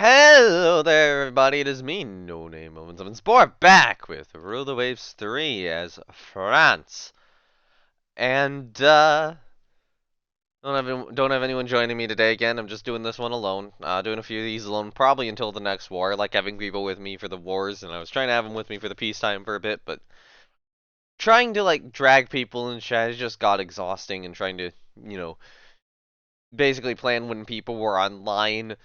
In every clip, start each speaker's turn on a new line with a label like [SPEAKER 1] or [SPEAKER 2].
[SPEAKER 1] Hello there, everybody. It is me, No Name Moments of Sport, back with Rule the Waves 3 as France. And, don't have anyone joining me today again. I'm just doing this one alone. Doing a few of these alone, probably until the next war. I like having people with me for the wars, and I was trying to have them with me for the peacetime for a bit, but trying to, like, drag people in chat just got exhausting, and trying to, you know, basically plan when people were online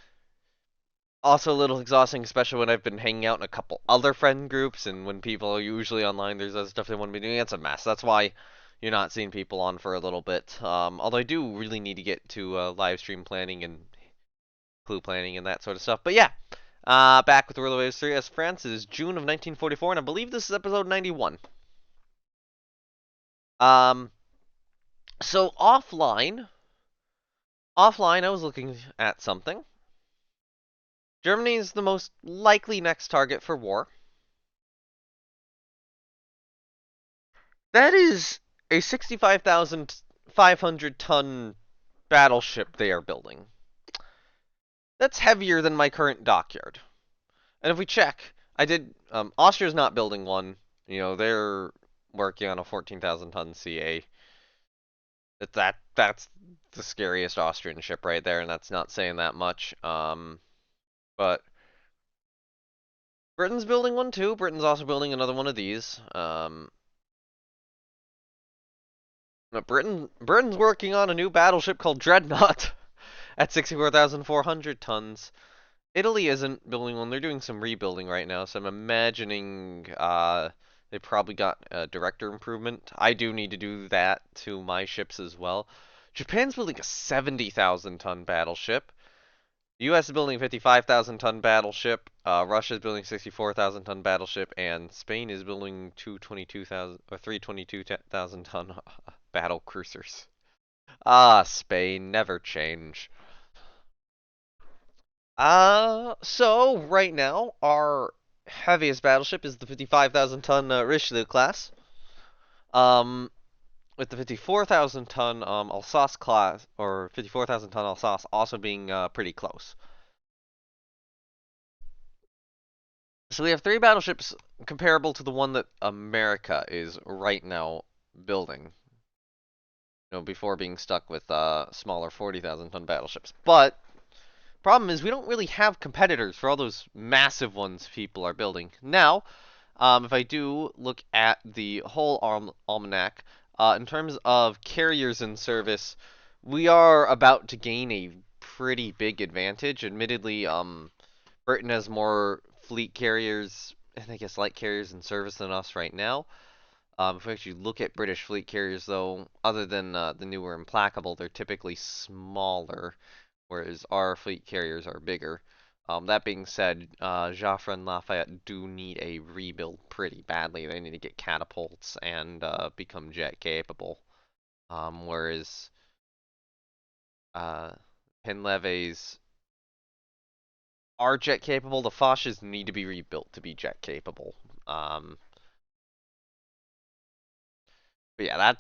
[SPEAKER 1] also a little exhausting, especially when I've been hanging out in a couple other friend groups, and when people are usually online, there's other stuff they want to be doing. It's a mess. That's why you're not seeing people on for a little bit. Although I do really need to get to live stream planning and clue planning and that sort of stuff. But yeah, back with World of Waves 3 as France. It is June of 1944, and I believe this is episode 91. Um, so offline, I was looking at something. Germany is the most likely next target for war. That is a 65,500 ton battleship they are building. That's heavier than my current dockyard. And if we check, Austria's not building one. They're working on a 14,000 ton CA. That's the scariest Austrian ship right there, and that's not saying that much. But Britain's building one too. Britain's also building another one of these. But Britain's working on a new battleship called Dreadnought at 64,400 tons. Italy isn't building one. They're doing some rebuilding right now, so I'm imagining they probably got a director improvement. I do need to do that to my ships as well. Japan's building a 70,000 ton battleship. The US is building a 55,000 ton battleship. Russia's building a 64,000 ton battleship, and Spain is building 222,000 or 322,000 ton battle cruisers. Ah, Spain, never change. So right now our heaviest battleship is the 55,000 ton Richelieu class. Um, with the 54,000 ton Alsace class or 54,000 ton Alsace also being pretty close. So we have three battleships comparable to the one that America is right now building. Before being stuck with smaller 40,000 ton battleships. But problem is we don't really have competitors for all those massive ones people are building. Now, if I do look at the whole almanac, in terms of carriers in service, we are about to gain a pretty big advantage. Admittedly, Britain has more fleet carriers and I guess light carriers in service than us right now. If we actually look at British fleet carriers, though, other than the newer Implacable, they're typically smaller, whereas our fleet carriers are bigger. That being said, Joffre and Lafayette do need a rebuild pretty badly. They need to get catapults and become jet capable. Whereas Penleves are jet capable. The Foches need to be rebuilt to be jet capable. But yeah,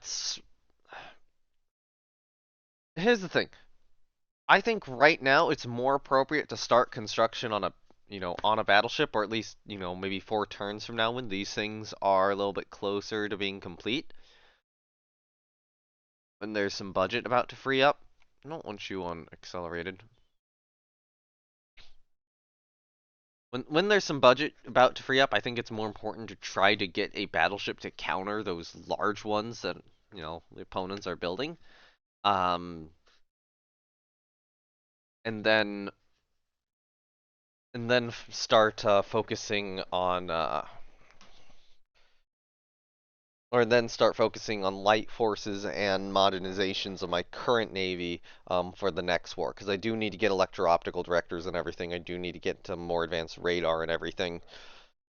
[SPEAKER 1] here's the thing. I think right now it's more appropriate to start construction on a battleship, or at least, maybe 4 turns from now when these things are a little bit closer to being complete. When there's some budget about to free up. I don't want you on accelerated. When there's some budget about to free up, I think it's more important to try to get a battleship to counter those large ones that, the opponents are building. Um, and then start focusing on light forces and modernizations of my current navy for the next war, because I do need to get electro-optical directors and everything. I do need to get to more advanced radar and everything.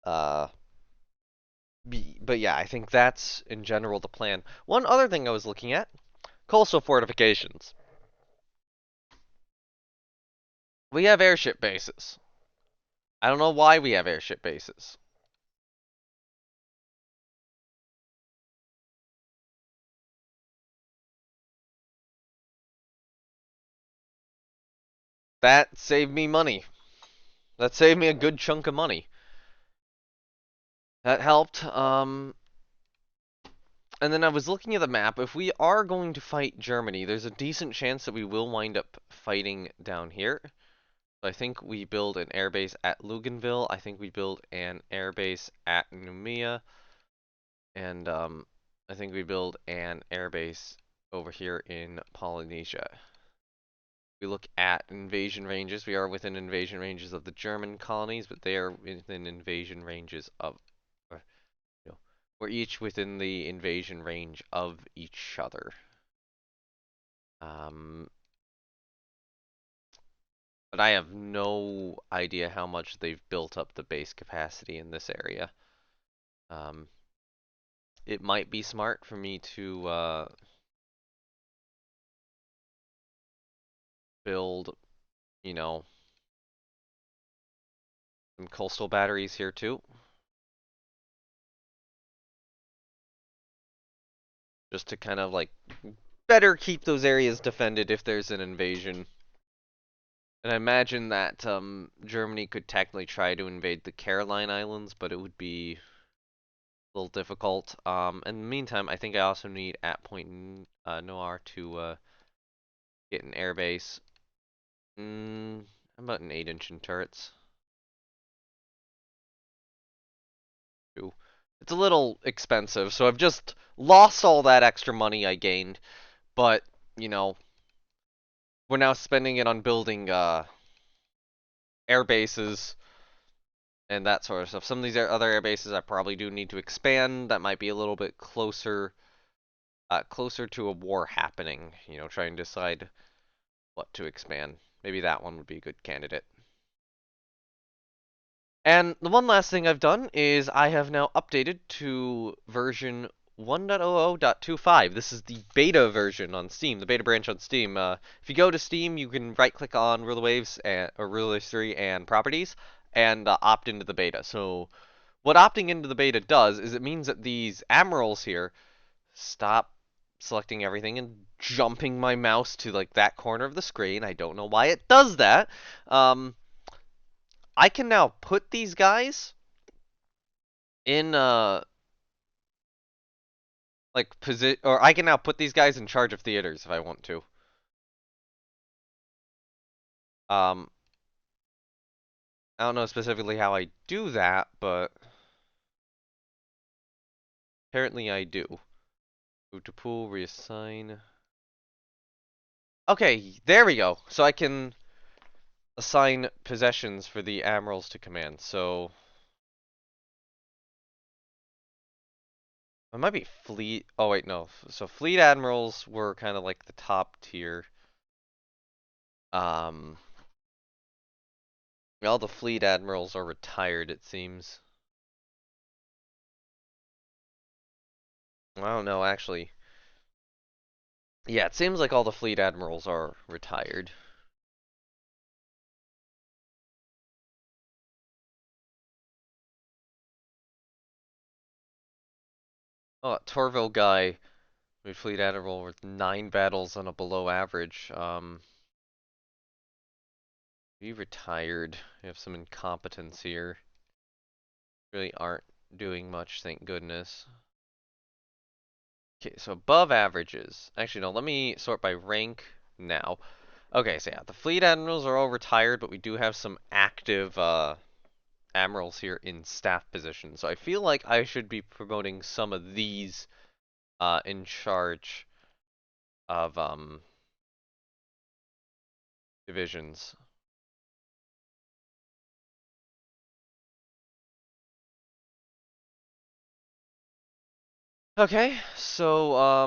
[SPEAKER 1] Uh, but yeah, I think that's in general the plan. One other thing I was looking at: coastal fortifications. We have airship bases. I don't know why we have airship bases. That saved me money. that saved me a good chunk of money. That helped. And then I was looking at the map. If we are going to fight Germany, there's a decent chance that we will wind up fighting down here. So I think we build an airbase at Luganville. I think we build an airbase at Numia. And I think we build an airbase over here in Polynesia. We look at invasion ranges. We are within invasion ranges of the German colonies, but they are within invasion ranges of, you know, we're each within the invasion range of each other. But I have no idea how much they've built up the base capacity in this area. It might be smart for me to build, you know, some coastal batteries here too. Just to kind of like better keep those areas defended if there's an invasion. And I imagine that Germany could technically try to invade the Caroline Islands, but it would be a little difficult. In the meantime, I think I also need at Point Noir to get an airbase. How about an 8-inch in turrets? It's a little expensive, so I've just lost all that extra money I gained, but, you know, we're now spending it on building air bases and that sort of stuff. Some of these other air bases I probably do need to expand. That might be a little bit closer to a war happening, you know, trying to decide what to expand. Maybe that one would be a good candidate. And the one last thing I've done is I have now updated to version 1.00.25. This is the beta version on Steam, the beta branch on Steam. If you go to Steam, you can right-click on Ruler Waves or Ruler Waves 3 and Properties, and opt into the beta. So what opting into the beta does is it means that these admirals here stop selecting everything and jumping my mouse to like that corner of the screen. I don't know why it does that. I can now put these guys in like position, or I can now put these guys in charge of theaters if I want to. Um, I don't know specifically how I do that, but apparently I do. Move to pool, reassign. Okay, there we go. So I can assign possessions for the admirals to command. So it might be fleet. Oh wait, no. So fleet admirals were kind of like the top tier. Um, all the fleet admirals are retired, it seems. I don't know, actually. Yeah, it seems like all the fleet admirals are retired. Oh, Torville guy, fleet admiral with 9 battles on a below average. He retired. We have some incompetence here. Really aren't doing much, thank goodness. Okay, so above averages. Actually, no, let me sort by rank now. Okay, so yeah, the fleet admirals are all retired, but we do have some active admirals here in staff positions. So I feel like I should be promoting some of these in charge of divisions. Okay, so I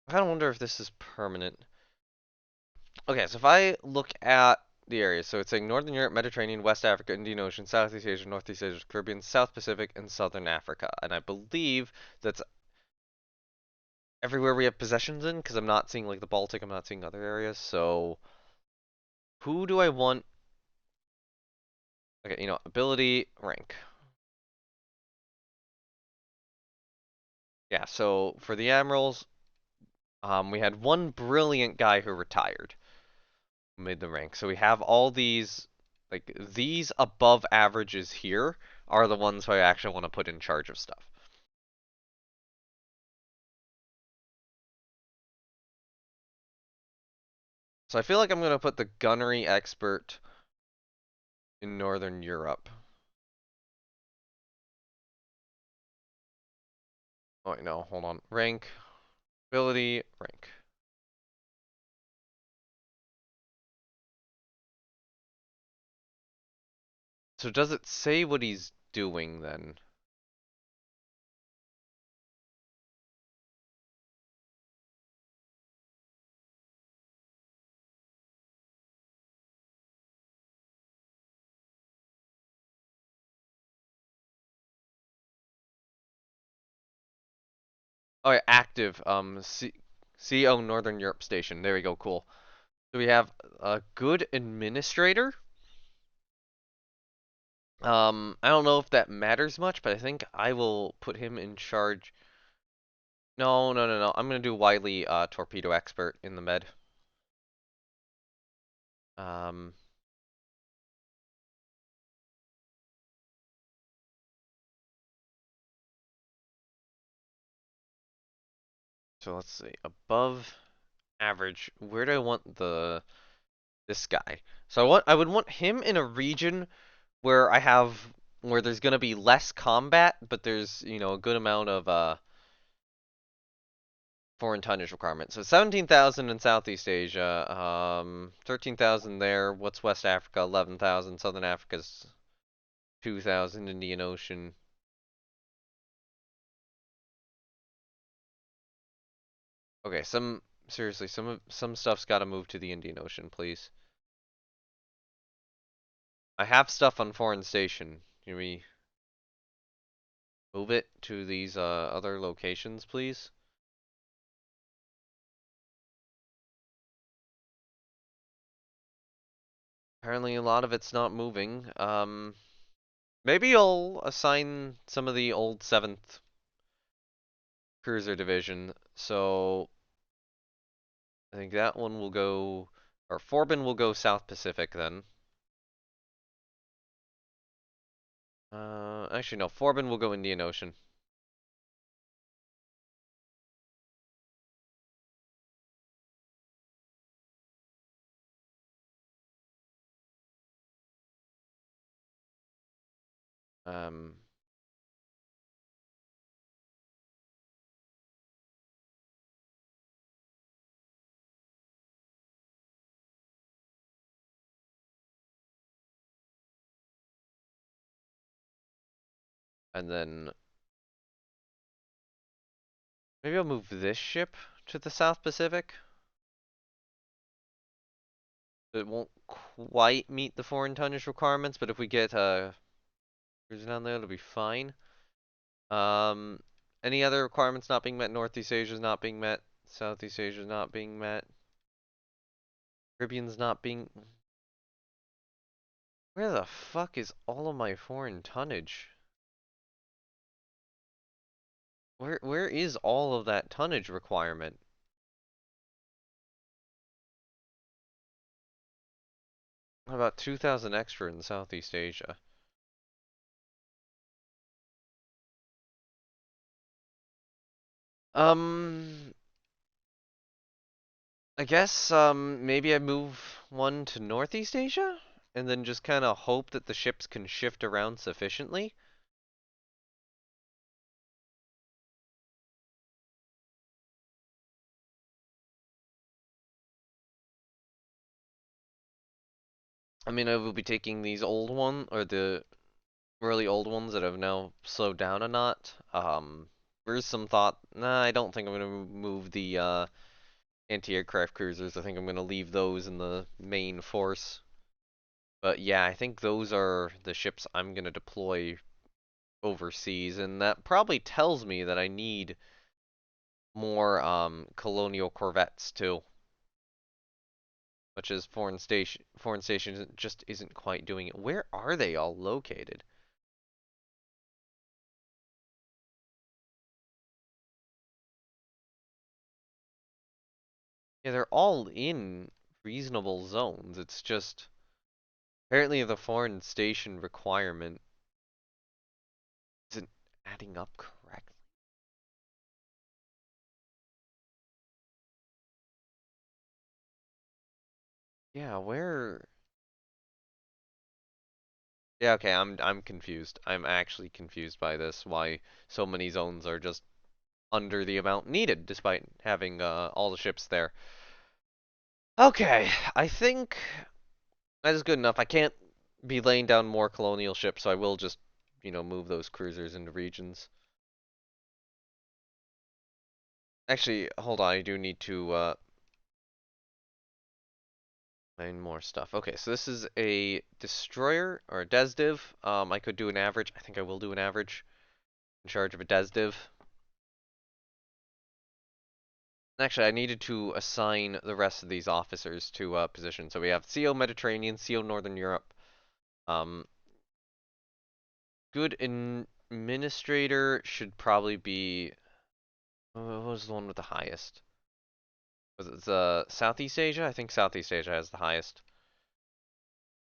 [SPEAKER 1] kind of wonder if this is permanent. Okay, so if I look at the areas, so it's saying Northern Europe, Mediterranean, West Africa, Indian Ocean, Southeast Asia, Northeast Asia, Caribbean, South Pacific, and Southern Africa. And I believe that's everywhere we have possessions in, because I'm not seeing like the Baltic, I'm not seeing other areas. So who do I want? Okay, you know, ability, rank. Yeah, so for the admirals, we had one brilliant guy who retired. Made the rank. So we have all these, like, these above averages here are the ones who I actually want to put in charge of stuff. So I feel like I'm going to put the gunnery expert in Northern Europe. Oh, wait, no, hold on. Rank, ability, rank. So does it say what he's doing then? Oh, yeah, active. CO Northern Europe station. There we go. Cool. So we have a good administrator. I don't know if that matters much, but I think I will put him in charge. No, no, no, no. I'm gonna do Wiley, torpedo expert in the med. Um, so let's see. Above average. Where do I want this guy? So I would want him in a region where where there's gonna be less combat, but there's, a good amount of foreign tonnage requirement. So 17,000 in Southeast Asia, 13,000 there. What's West Africa? 11,000. Southern Africa's 2,000. Indian Ocean. Okay, seriously, some stuff's got to move to the Indian Ocean, please. I have stuff on foreign station. Can we move it to these other locations, please? Apparently a lot of it's not moving. Maybe I'll assign some of the old 7th Cruiser Division. So I think that one will go, or Forbin will go South Pacific then. Actually no, Forbin will go Indian Ocean. Um, and then maybe I'll move this ship to the South Pacific. It won't quite meet the foreign tonnage requirements, but if we get cruisers down there, it'll be fine. Um, any other requirements not being met? Northeast Asia's not being met. Southeast Asia's not being met. Caribbean's not being. Where the fuck is all of my foreign tonnage? Where is all of that tonnage requirement? About 2,000 extra in Southeast Asia. Um, I guess maybe I move one to Northeast Asia and then just kind of hope that the ships can shift around sufficiently. I mean, I will be taking these old or the really old ones that have now slowed down a knot. There's some thought. Nah, I don't think I'm gonna move the anti-aircraft cruisers. I think I'm gonna leave those in the main force. But yeah, I think those are the ships I'm gonna deploy overseas, and that probably tells me that I need more colonial corvettes too, which is foreign station just isn't quite doing it. Where are they all located? Yeah, they're all in reasonable zones. It's just apparently the foreign station requirement isn't adding up correctly. Yeah, where? Yeah, okay, I'm confused. I'm actually confused by this. Why so many zones are just under the amount needed, despite having all the ships there. Okay, I think that is good enough. I can't be laying down more colonial ships, so I will just, move those cruisers into regions. Actually, hold on, I do need to find more stuff. Okay, so this is a destroyer or a desdiv. I could do an average. I think I will do an average in charge of a desdiv. Actually, I needed to assign the rest of these officers to positions. So we have CO Mediterranean, CO Northern Europe. Um, Good administrator should probably be. What was the one with the highest? Was it Southeast Asia? I think Southeast Asia has the highest.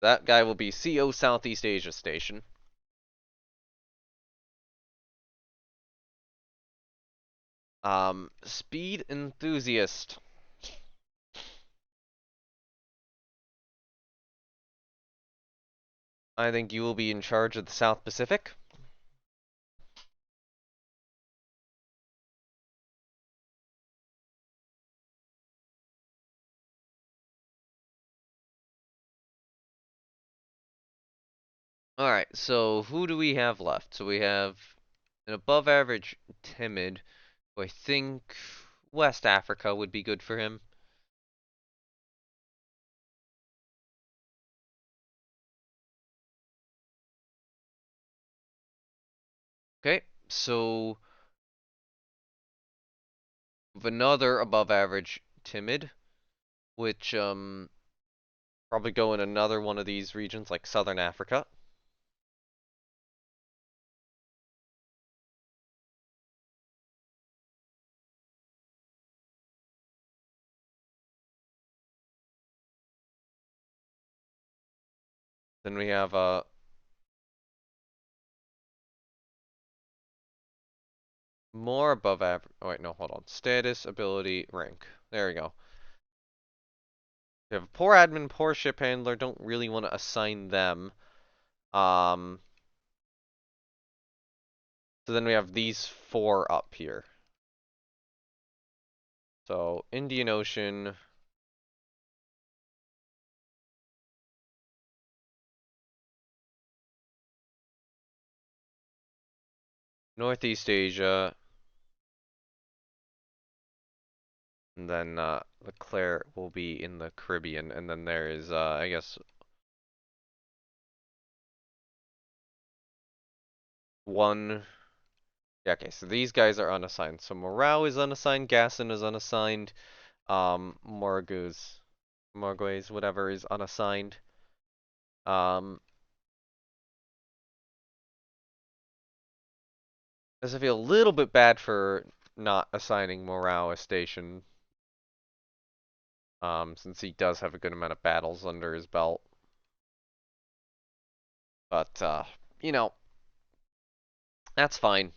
[SPEAKER 1] That guy will be CO Southeast Asia Station. Speed enthusiast. I think you will be in charge of the South Pacific. Alright, so who do we have left? So we have an above average timid, who I think West Africa would be good for him. Okay, so another above average timid, which probably go in another one of these regions like Southern Africa. Then we have more above average. Oh wait, no, hold on. Status, ability, rank. There we go. We have a poor admin, poor ship handler. Don't really want to assign them. Um, so then we have these four up here. So Indian Ocean. Northeast Asia, and then Leclerc will be in the Caribbean, and then there is, I guess, one. Yeah, okay, so these guys are unassigned. So Morale is unassigned, Gasson is unassigned, Morgues, whatever, is unassigned. Um, As I feel a little bit bad for not assigning Morale a station, since he does have a good amount of battles under his belt. But, you know, that's fine.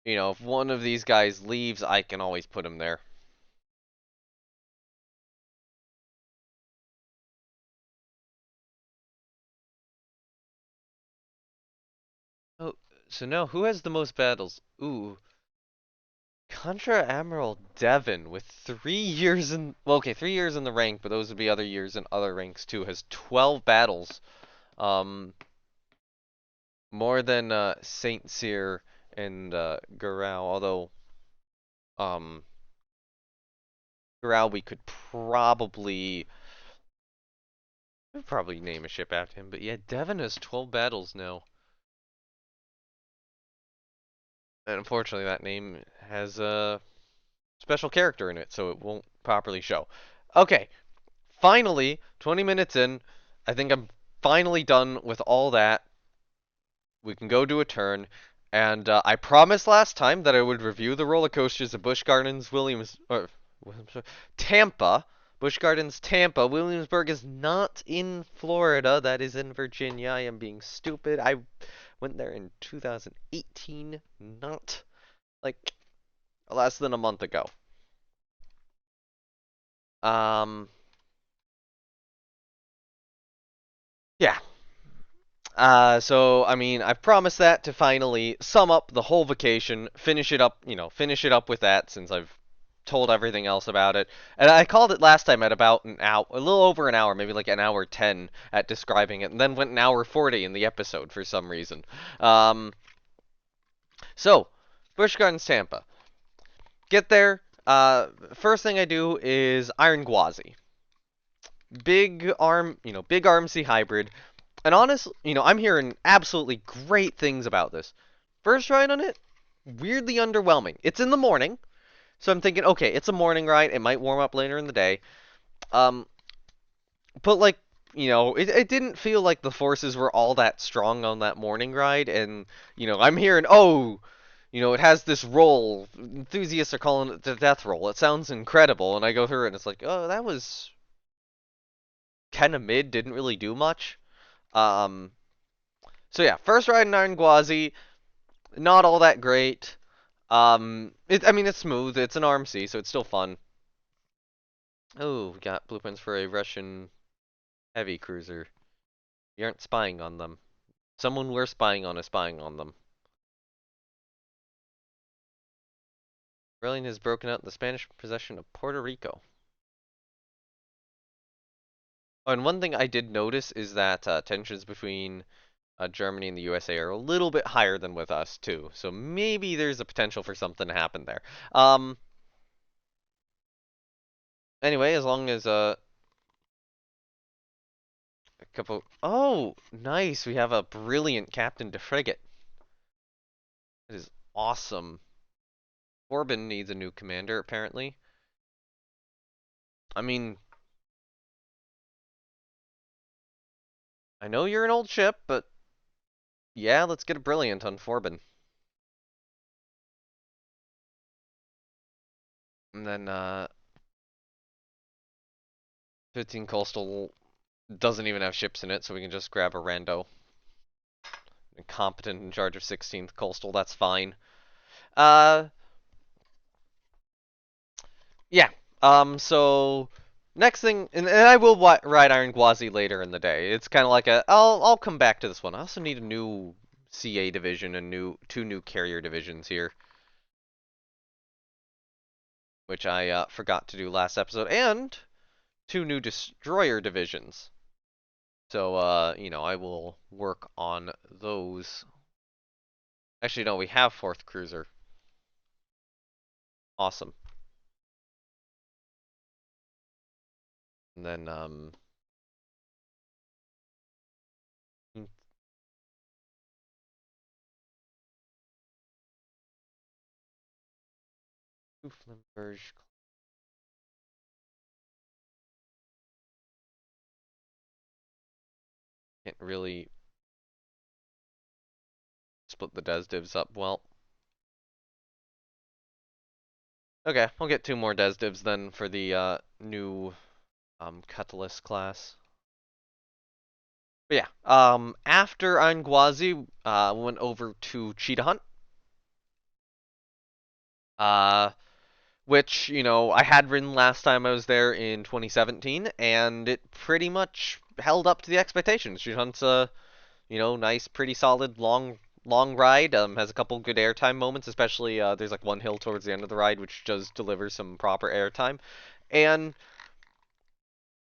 [SPEAKER 1] If one of these guys leaves, I can always put him there. Oh, so now who has the most battles? Ooh, Contra Admiral Devon with 3 years in. Well, okay, 3 years in the rank, but those would be other years in other ranks too. Has 12 battles. Um, More than Saint Cyr and Garau. Although um, Garau we could probably name a ship after him. But yeah, Devon has 12 battles now. And unfortunately, that name has a special character in it, so it won't properly show. Okay, finally, 20 minutes in, I think I'm finally done with all that. We can go do a turn. And I promised last time that I would review the roller coasters of Busch Gardens, Tampa. Busch Gardens, Tampa. Williamsburg is not in Florida. That is in Virginia. I am being stupid. I went there in 2018, not like less than a month ago. Um, yeah. So I mean, I've promised that to finally sum up the whole vacation, finish it up, finish it up with that since I've told everything else about it. And I called it last time at about an hour, a little over an hour, maybe like an hour 10 at describing it, and then went an hour 40 in the episode for some reason. So, Busch Gardens, Tampa. Get there. First thing I do is Iron Gwazi. Big RMC hybrid. And honestly, I'm hearing absolutely great things about this. First ride on it, weirdly underwhelming. It's in the morning, so I'm thinking, okay, it's a morning ride. It might warm up later in the day. Um, but like, it didn't feel like the forces were all that strong on that morning ride. And, I'm hearing, oh, it has this roll. Enthusiasts are calling it the death roll. It sounds incredible. And I go through it and it's like, oh, that was kind of mid, didn't really do much. Um, so yeah, first ride in Iron Gwazi, not all that great. I mean, it's smooth. It's an RMC, so it's still fun. Oh, we got blueprints for a Russian heavy cruiser. We aren't spying on them. Someone we're spying on is spying on them. Rebellion has broken out in the Spanish possession of Puerto Rico. Oh, and one thing I did notice is that tensions between Germany and the USA are a little bit higher than with us too. So maybe there's a potential for something to happen there. Anyway, as long as a couple. Oh, nice. We have a brilliant captain to frigate. It is awesome. Corbin needs a new commander apparently. I mean, I know you're an old ship, but yeah, let's get a brilliant on Forbin. And then 15 coastal doesn't even have ships in it, so we can just grab a rando. Incompetent in charge of 16th coastal, that's fine. Yeah. So next thing, and I will ride Iron Gwazi later in the day. It's kind of like I'll come back to this one. I also need a new CA division and two new carrier divisions here, which I forgot to do last episode, and two new destroyer divisions. So I will work on those. Actually, no, we have fourth cruiser. Awesome. And then Flimberge. Can't really split the des divs up well. Okay, we'll get two more des divs then for the new Cutlass class. But yeah, after Angwazi, we went over to Cheetah Hunt. Which, I had ridden last time I was there in 2017, and it pretty much held up to the expectations. Cheetah Hunt's a, nice, pretty solid, long ride. Has a couple good airtime moments, especially there's like one hill towards the end of the ride, which does deliver some proper airtime. And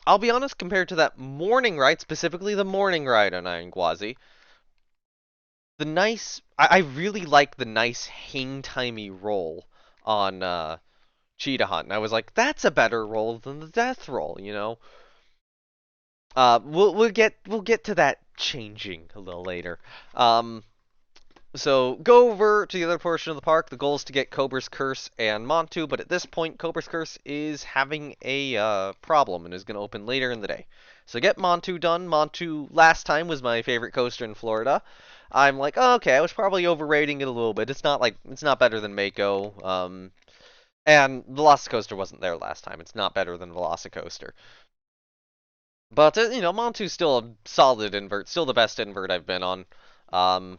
[SPEAKER 1] I'll be honest, compared to that morning ride, specifically the morning ride on Iron Gwazi, I really like the nice hang-timey roll on Cheetah Hunt. And I was like, that's a better roll than the death roll, we'll get to that changing a little later. So go over to the other portion of the park. The goal is to get Cobra's Curse and Montu, but at this point, Cobra's Curse is having a problem and is going to open later in the day. So get Montu done. Montu last time was my favorite coaster in Florida. I'm like, oh, okay, I was probably overrating it a little bit. It's not better than Mako. And Velocicoaster wasn't there last time. It's not better than Velocicoaster. But, you know, Montu's still a solid invert, still the best invert I've been on. Um,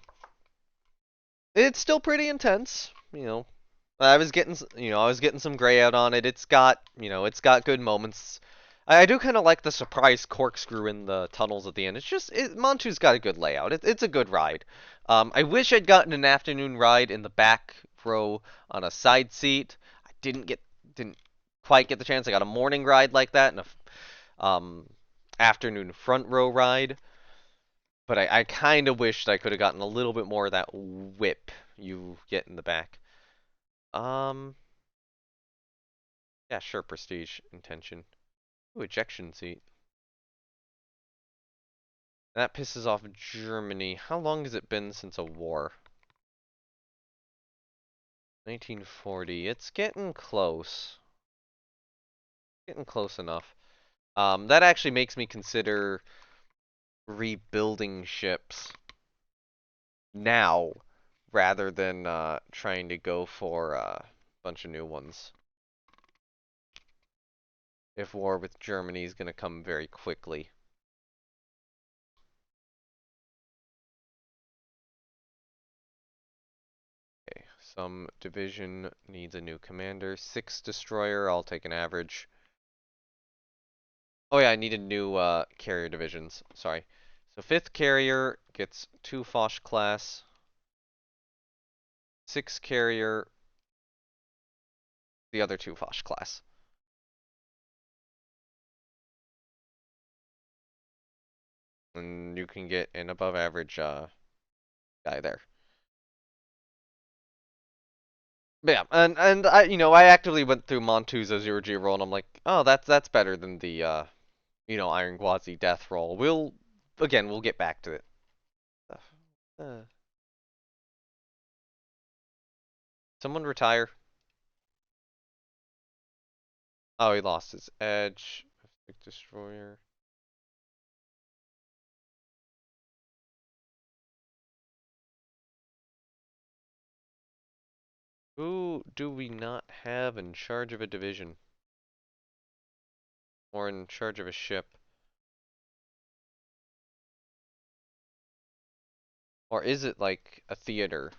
[SPEAKER 1] it's still pretty intense, you know. I was getting some gray out on it. It's got, it's got good moments. I do kind of like the surprise corkscrew in the tunnels at the end. Montu's got a good layout. It's a good ride. I wish I'd gotten an afternoon ride in the back row on a side seat. I didn't quite get the chance. I got a morning ride like that and a afternoon front row ride. But I kind of wished I could have gotten a little bit more of that whip you get in the back. Um, yeah, sure, prestige, intention. Ooh, ejection seat. That pisses off Germany. How long has it been since a war? 1940. It's getting close. Getting close enough. That actually makes me consider rebuilding ships now rather than trying to go for a bunch of new ones. If war with Germany is going to come very quickly. Okay, some division needs a new commander. 6 destroyer, I'll take an average. Oh yeah, I needed new carrier divisions. Sorry. So 5th carrier gets 2 Foch class. 6 carrier, the other 2 Foch class. And you can get an above average guy there. But yeah, and I actively went through Montu's 0G roll, and I'm like, oh, that's better than the Iron Gwazi death roll. We'll get back to it. Uh, Someone retire. Oh, he lost his edge. Destroyer. Who do we not have in charge of a division? Or in charge of a ship? Or is it like a theater?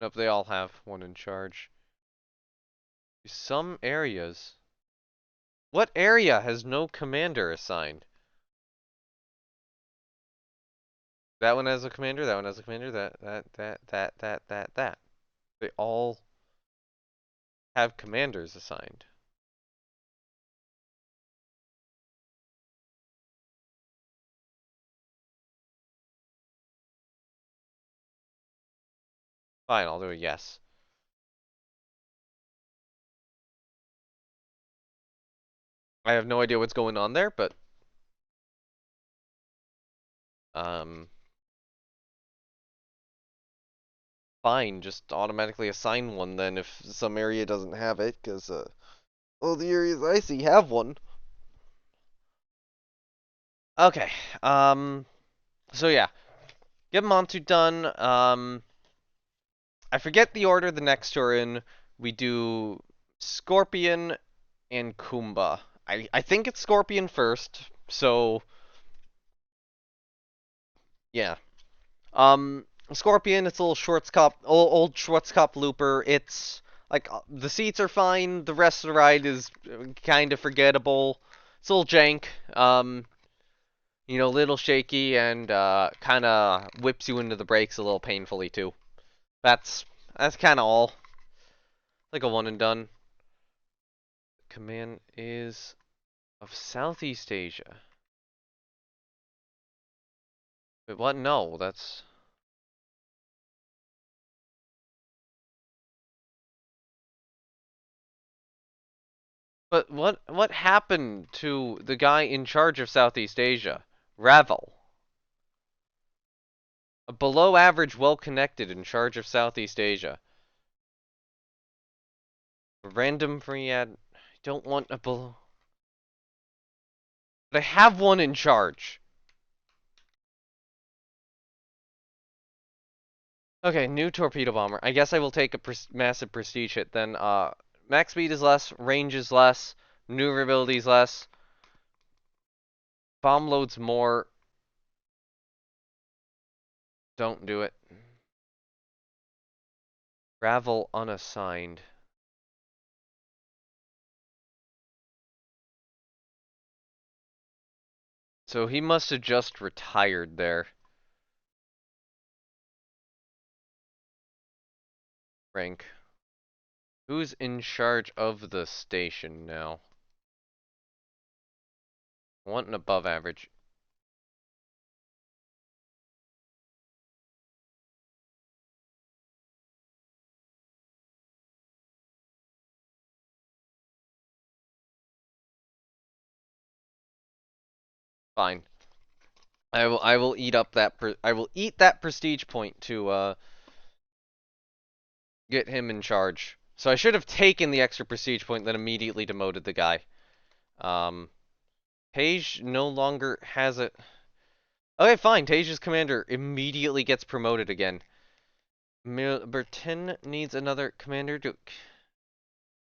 [SPEAKER 1] Nope, they all have one in charge. Some areas. What area has no commander assigned? That one has a commander, that one has a commander, that. They all have commanders assigned. Fine, I'll do a yes. I have no idea what's going on there, but um fine, just automatically assign one then if some area doesn't have it, because all the areas I see have one. Okay, so yeah, get Montu done. I forget the order the next two are in. We do Scorpion and Kumba. I think it's Scorpion first, so yeah. Scorpion, it's a little Schwarzkopf, old Schwarzkopf looper. It's like the seats are fine. The rest of the ride is kind of forgettable. It's a little jank. Little shaky and kind of whips you into the brakes a little painfully too. That's that's kind of all. Like a one and done. Command is of Southeast Asia. Wait, what? No, that's. But what happened to the guy in charge of Southeast Asia? Ravel. A below average, well connected in charge of Southeast Asia. Random free ad. I don't want a bull. But I have one in charge. Okay, new torpedo bomber. I guess I will take a massive prestige hit then. Max speed is less, range is less, maneuverability is less, bomb loads more. Don't do it. Gravel unassigned. So he must have just retired there. Rank. Who's in charge of the station now? I want an above average. Fine. I will eat up that I will eat that prestige point to get him in charge. So I should have taken the extra prestige point, then immediately demoted the guy. Um, Tage no longer has it. Okay, fine. Tage's commander immediately gets promoted again. Bertin needs another commander to.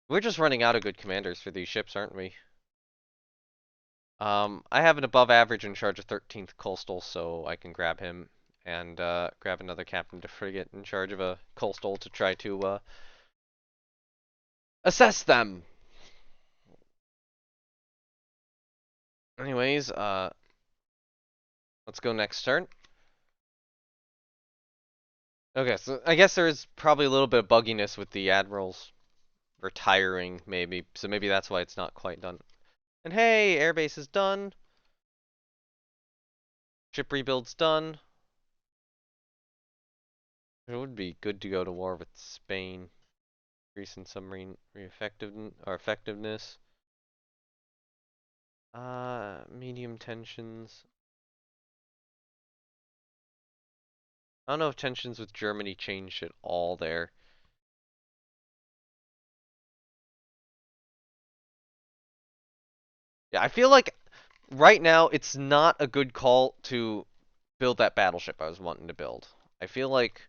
[SPEAKER 1] We're just running out of good commanders for these ships, aren't we? I have an above average in charge of 13th Coastal, so I can grab him and grab another captain to frigate in charge of a coastal to try to assess them. Anyways, let's go next turn. Okay, so I guess there is probably a little bit of bugginess with the admirals retiring, maybe. So maybe that's why it's not quite done. And hey, airbase is done. Ship rebuild's done. It would be good to go to war with Spain. Increase in submarine effectiveness. Medium tensions. I don't know if tensions with Germany changed at all there. Yeah, I feel like right now it's not a good call to build that battleship I was wanting to build. I feel like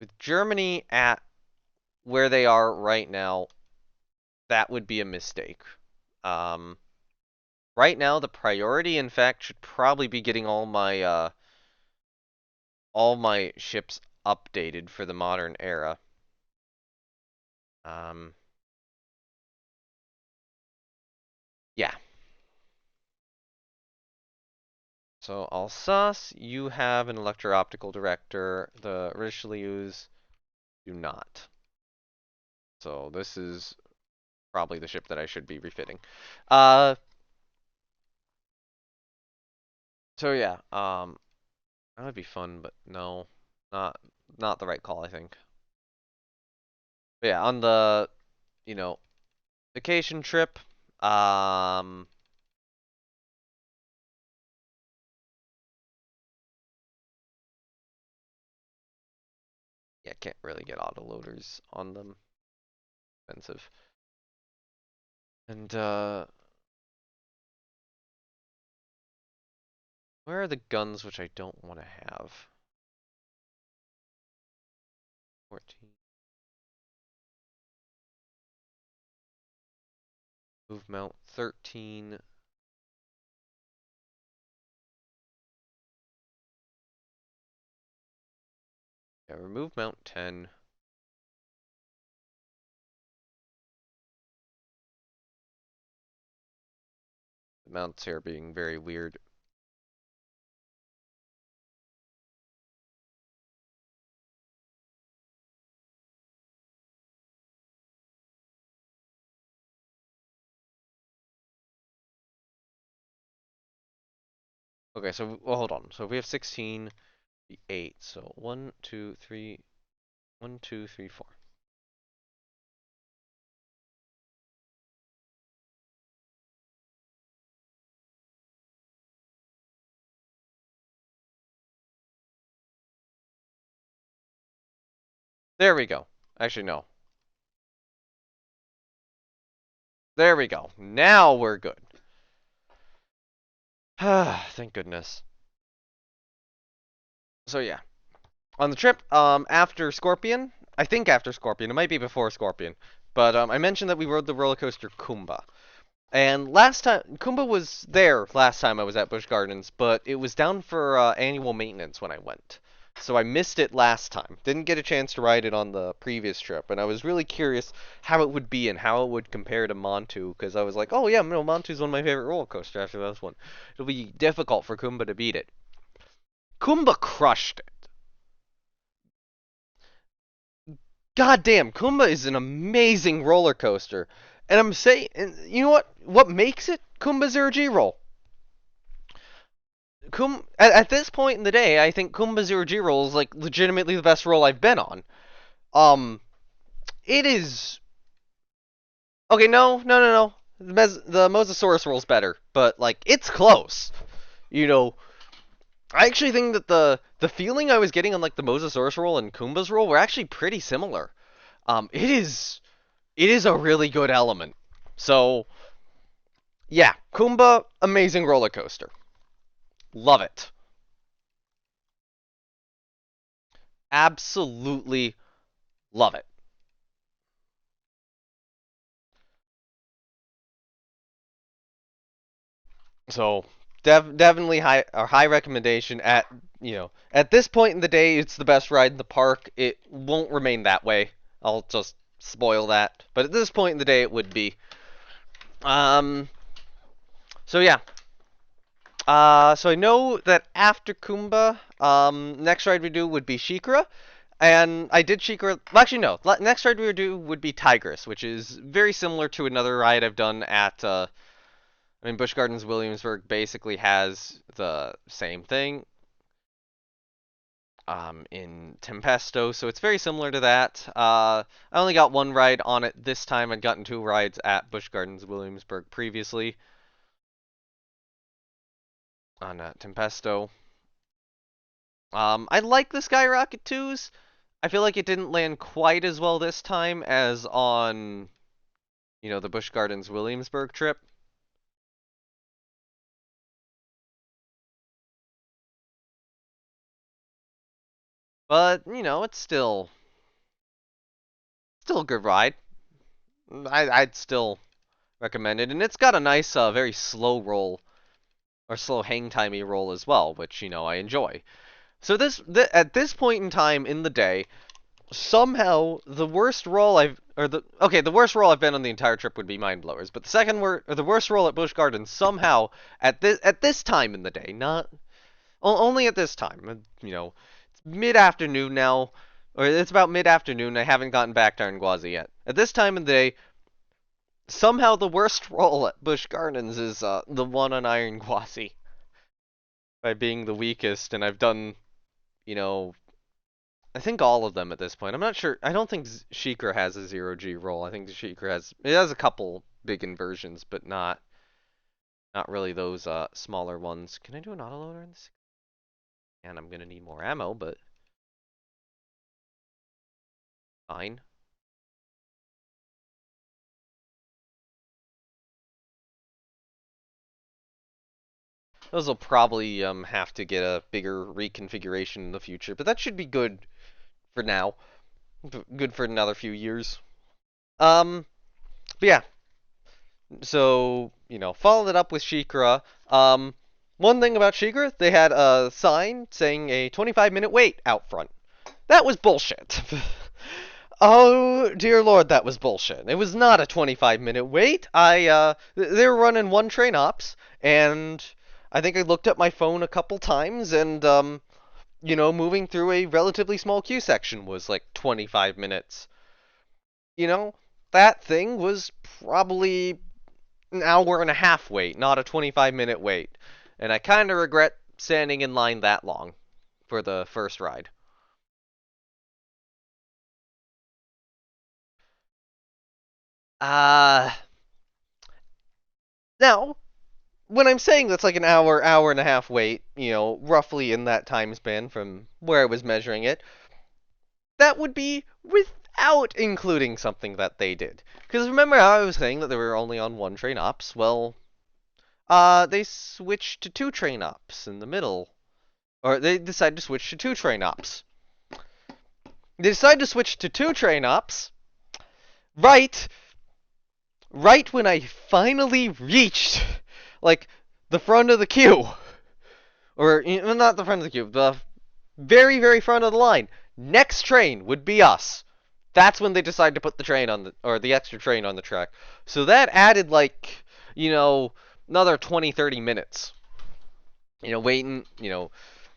[SPEAKER 1] with Germany at where they are right now, that would be a mistake. Um, right now, the priority, in fact, should probably be getting all my ships updated for the modern era. Um, yeah. So Alsace, you have an electro-optical director. The Richelieus do not. So this is probably the ship that I should be refitting. Uh, so yeah, that would be fun, but no, not not the right call, I think. But yeah, on the, you know, vacation trip, um, yeah, can't really get autoloaders on them. Expensive. And where are the guns which I don't want to have? 14. Move mount 13. Yeah, remove mount 10. The mounts here are being very weird. Okay, so well, hold on. So if we have 16, 8. So 1, 2, 3, 1, 2, 3, 4. There we go. Actually, no. There we go. Now we're good. Thank goodness. So yeah, on the trip, after Scorpion, I think after Scorpion, it might be before Scorpion, but I mentioned that we rode the roller coaster Kumba. And last time, Kumba was there last time I was at Busch Gardens, but it was down for annual maintenance when I went. So I missed it last time. Didn't get a chance to ride it on the previous trip, and I was really curious how it would be and how it would compare to Montu, because I was like, oh yeah, no, Montu's one of my favorite roller coasters after this one. It'll be difficult for Kumba to beat it. Kumba crushed it. Goddamn, Kumba is an amazing roller coaster. And I'm saying, you know what? What makes it Kumba Zero G roll? At this point in the day, I think Kumba Zero G roll is like legitimately the best roll I've been on. Um, it is okay. No. The Mosasaurus roll's better, but like it's close. You know, I actually think that the feeling I was getting on like the Mosasaurus roll and Kumba's roll were actually pretty similar. It is a really good element. So yeah, Kumba, amazing roller coaster. Love it. Absolutely love it. So definitely high recommendation at this point in the day it's the best ride in the park. It won't remain that way. I'll just spoil that. But at this point in the day it would be. Um so yeah. So I know that after Kumba, next ride we do would be Shikra. And I did Shikra. Well, actually, no. Next ride we would do would be Tigris, which is very similar to another ride I've done at I mean, Busch Gardens Williamsburg basically has the same thing in Tempesto, so it's very similar to that. I only got one ride on it this time. I'd gotten two rides at Busch Gardens Williamsburg previously on Tempesto. I like the Skyrocket 2s. I feel like it didn't land quite as well this time as on, the Busch Gardens Williamsburg trip. But, it's still a good ride. I'd still recommend it, and it's got a nice, very slow roll or slow hang timey roll as well, which I enjoy. So at this point in time in the day, somehow the worst roll the worst roll I've been on the entire trip would be Mind Blowers, but the worst roll at Busch Gardens somehow at this time in the day, not only at this time, it's mid afternoon now, or it's about mid afternoon. I haven't gotten back to Arngwazi yet. At this time in the day, somehow the worst roll at Busch Gardens is the one on Iron Gwasi by being the weakest, and I've done, you know, I think all of them at this point. I'm not sure. I don't think Sheikra has a 0G roll. I think Sheikra has a couple big inversions, but not really those smaller ones. Can I do an autoloader in this? And I'm gonna need more ammo, but fine. Those will probably have to get a bigger reconfiguration in the future, but that should be good for now. Good for another few years. But yeah. So, followed it up with Shikra. One thing about Shikra, they had a sign saying a 25-minute wait out front. That was bullshit. Oh, dear Lord, that was bullshit. It was not a 25-minute wait. They were running one train ops, and I think I looked at my phone a couple times, and, moving through a relatively small queue section was like 25 minutes. That thing was probably an hour and a half wait, not a 25-minute wait. And I kind of regret standing in line that long for the first ride. Uh, Now, when I'm saying that's like an hour and a half wait, roughly in that time span from where I was measuring it, that would be without without including something that they did. Because remember how I was saying that they were only on one train ops? Well, they switched to two train ops in the middle. Or they decided to switch to two train ops. They decided to switch to two train ops right when I finally reached, like, the front of the queue. Or, not the front of the queue, the very, very front of the line. Next train would be us. That's when they decided to put the train on the extra train on the track. So that added, like, another 20, 30 minutes. Waiting,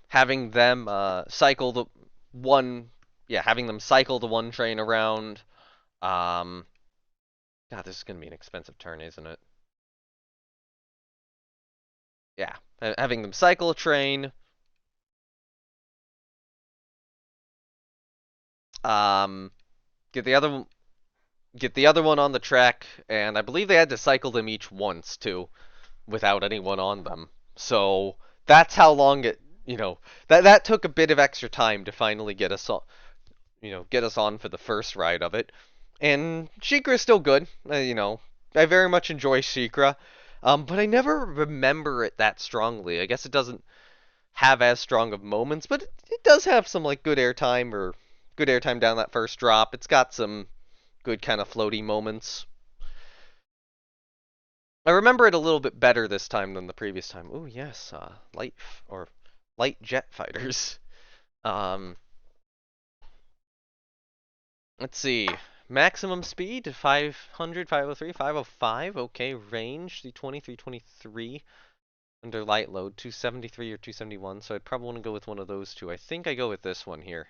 [SPEAKER 1] having them cycle the one, having them cycle the one train around. God, this is gonna be an expensive turn, isn't it? Yeah, having them cycle a train. Get the other one on the track, and I believe they had to cycle them each once too, without anyone on them. So that's how long that took a bit of extra time to finally get us on, get us on for the first ride of it. And Sheikra is still good. I very much enjoy Sheikra, but I never remember it that strongly. I guess it doesn't have as strong of moments, but it does have some like good airtime down that first drop. It's got some good kind of floaty moments. I remember it a little bit better this time than the previous time. Oh yes, light jet fighters. Um, let's see. Maximum speed 500, 503, 505. Okay, range the 323 under light load 273 or 271. So I'd probably want to go with one of those two. I think I go with this one here.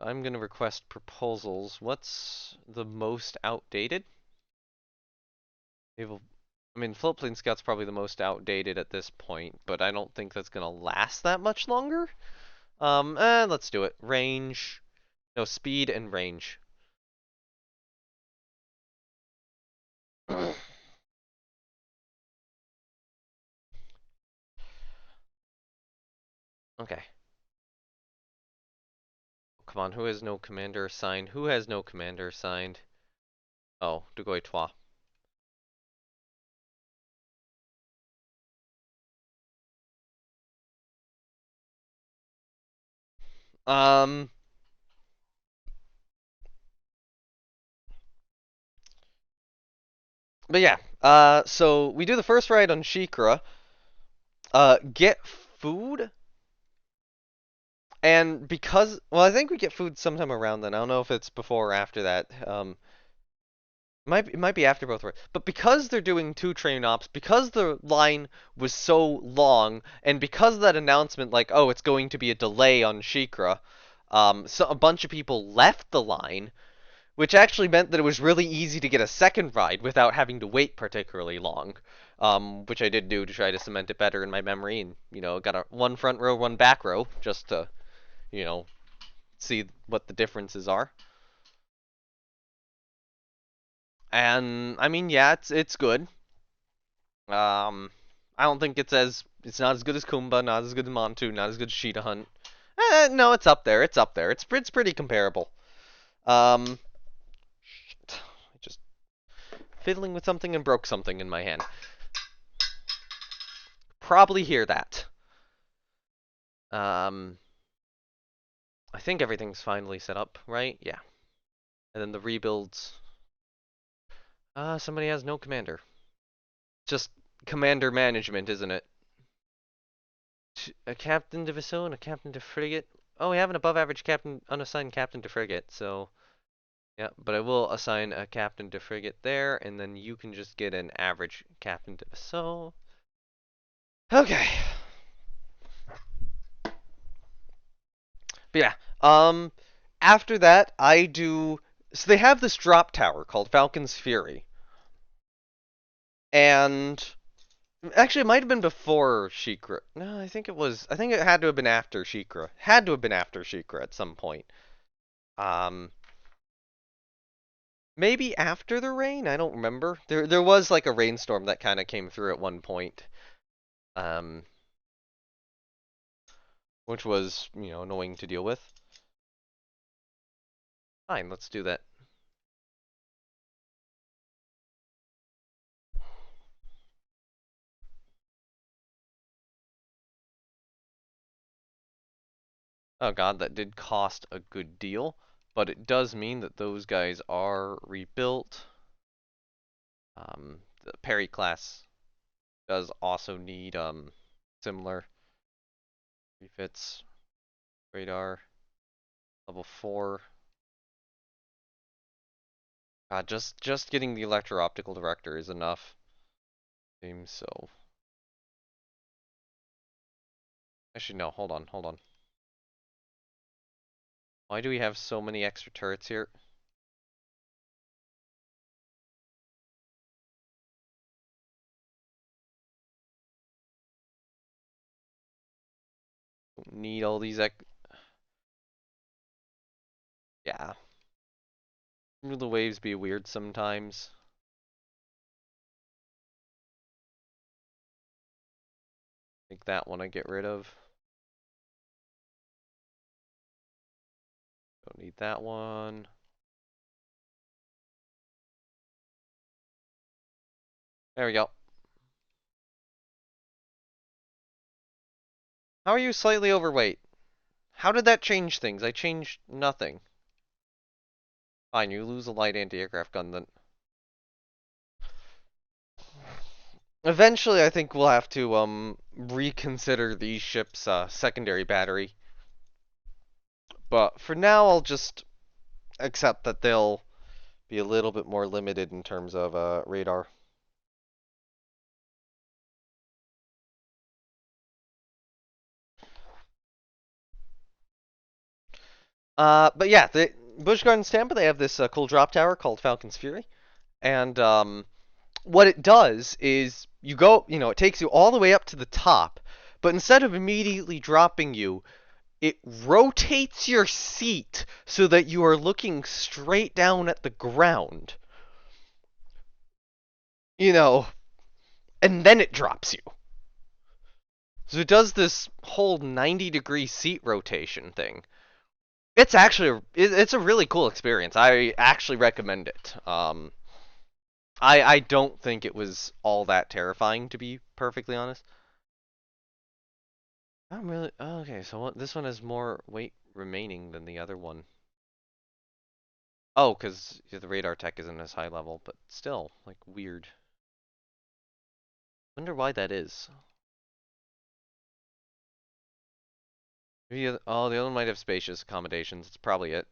[SPEAKER 1] I'm going to request proposals. What's the most outdated? Floatplane Scout's probably the most outdated at this point, but I don't think that's going to last that much longer. Let's do it. Range. No, speed and range. Okay. Come on, who has no commander assigned? Who has no commander assigned? Oh, Dugoy Trois. But yeah, so we do the first ride on Shikra. Get food. And because, well, I think we get food sometime around then. I don't know if it's before or after that. It might be after both rides. But because they're doing two train ops, because the line was so long, and because of that announcement, like, oh, it's going to be a delay on Shikra, so a bunch of people left the line, which actually meant that it was really easy to get a second ride without having to wait particularly long, which I did do to try to cement it better in my memory, and, got one front row, one back row, just to, see what the differences are. And, yeah, it's good. I don't think it's not as good as Kumba, not as good as Montu, not as good as Cheetah Hunt. No, it's up there, it's up there. It's pretty comparable. Shit. I just fiddling with something and broke something in my hand. Probably hear that. I think everything's finally set up, right? Yeah. And then the rebuilds. Somebody has no commander. Just commander management, isn't it? A captain de vaisseau and a captain de frigate. Oh, we have an above average unassigned captain de frigate, so yeah, but I will assign a captain de frigate there, and then you can just get an average captain de vaisseau. Okay. But yeah, after that, so they have this drop tower called Falcon's Fury. And actually, it might have been before Shikra. No, I think it had to have been after Shikra. Had to have been after Shikra at some point. Maybe after the rain? I don't remember. There was like a rainstorm that kind of came through at one point. which was, annoying to deal with. Fine, let's do that. Oh god, that did cost a good deal, but it does mean that those guys are rebuilt. The Perry class does also need similar refits. Radar level 4. God, just getting the electro-optical director is enough. Seems so. Actually, no, hold on. Why do we have so many extra turrets here? Don't need all these yeah. The waves be weird sometimes. I think that one I get rid of. Don't need that one. There we go. How are you slightly overweight? How did that change things? I changed nothing. Fine, you lose a light anti-aircraft gun then. Eventually, I think we'll have to reconsider these ships' secondary battery. But for now, I'll just accept that they'll be a little bit more limited in terms of radar. But yeah, the Busch Gardens Tampa, they have this cool drop tower called Falcon's Fury, and what it does is you go, it takes you all the way up to the top, but instead of immediately dropping you, it rotates your seat so that you are looking straight down at the ground. And then it drops you. So it does this whole 90-degree seat rotation thing. It's actually it's a really cool experience. I actually recommend it. I don't think it was all that terrifying, to be perfectly honest. I'm really okay. So this one has more weight remaining than the other one. Oh, because the radar tech isn't as high level, but still, like, weird. Wonder why that is. Maybe, oh, the other one might have spacious accommodations. It's probably it.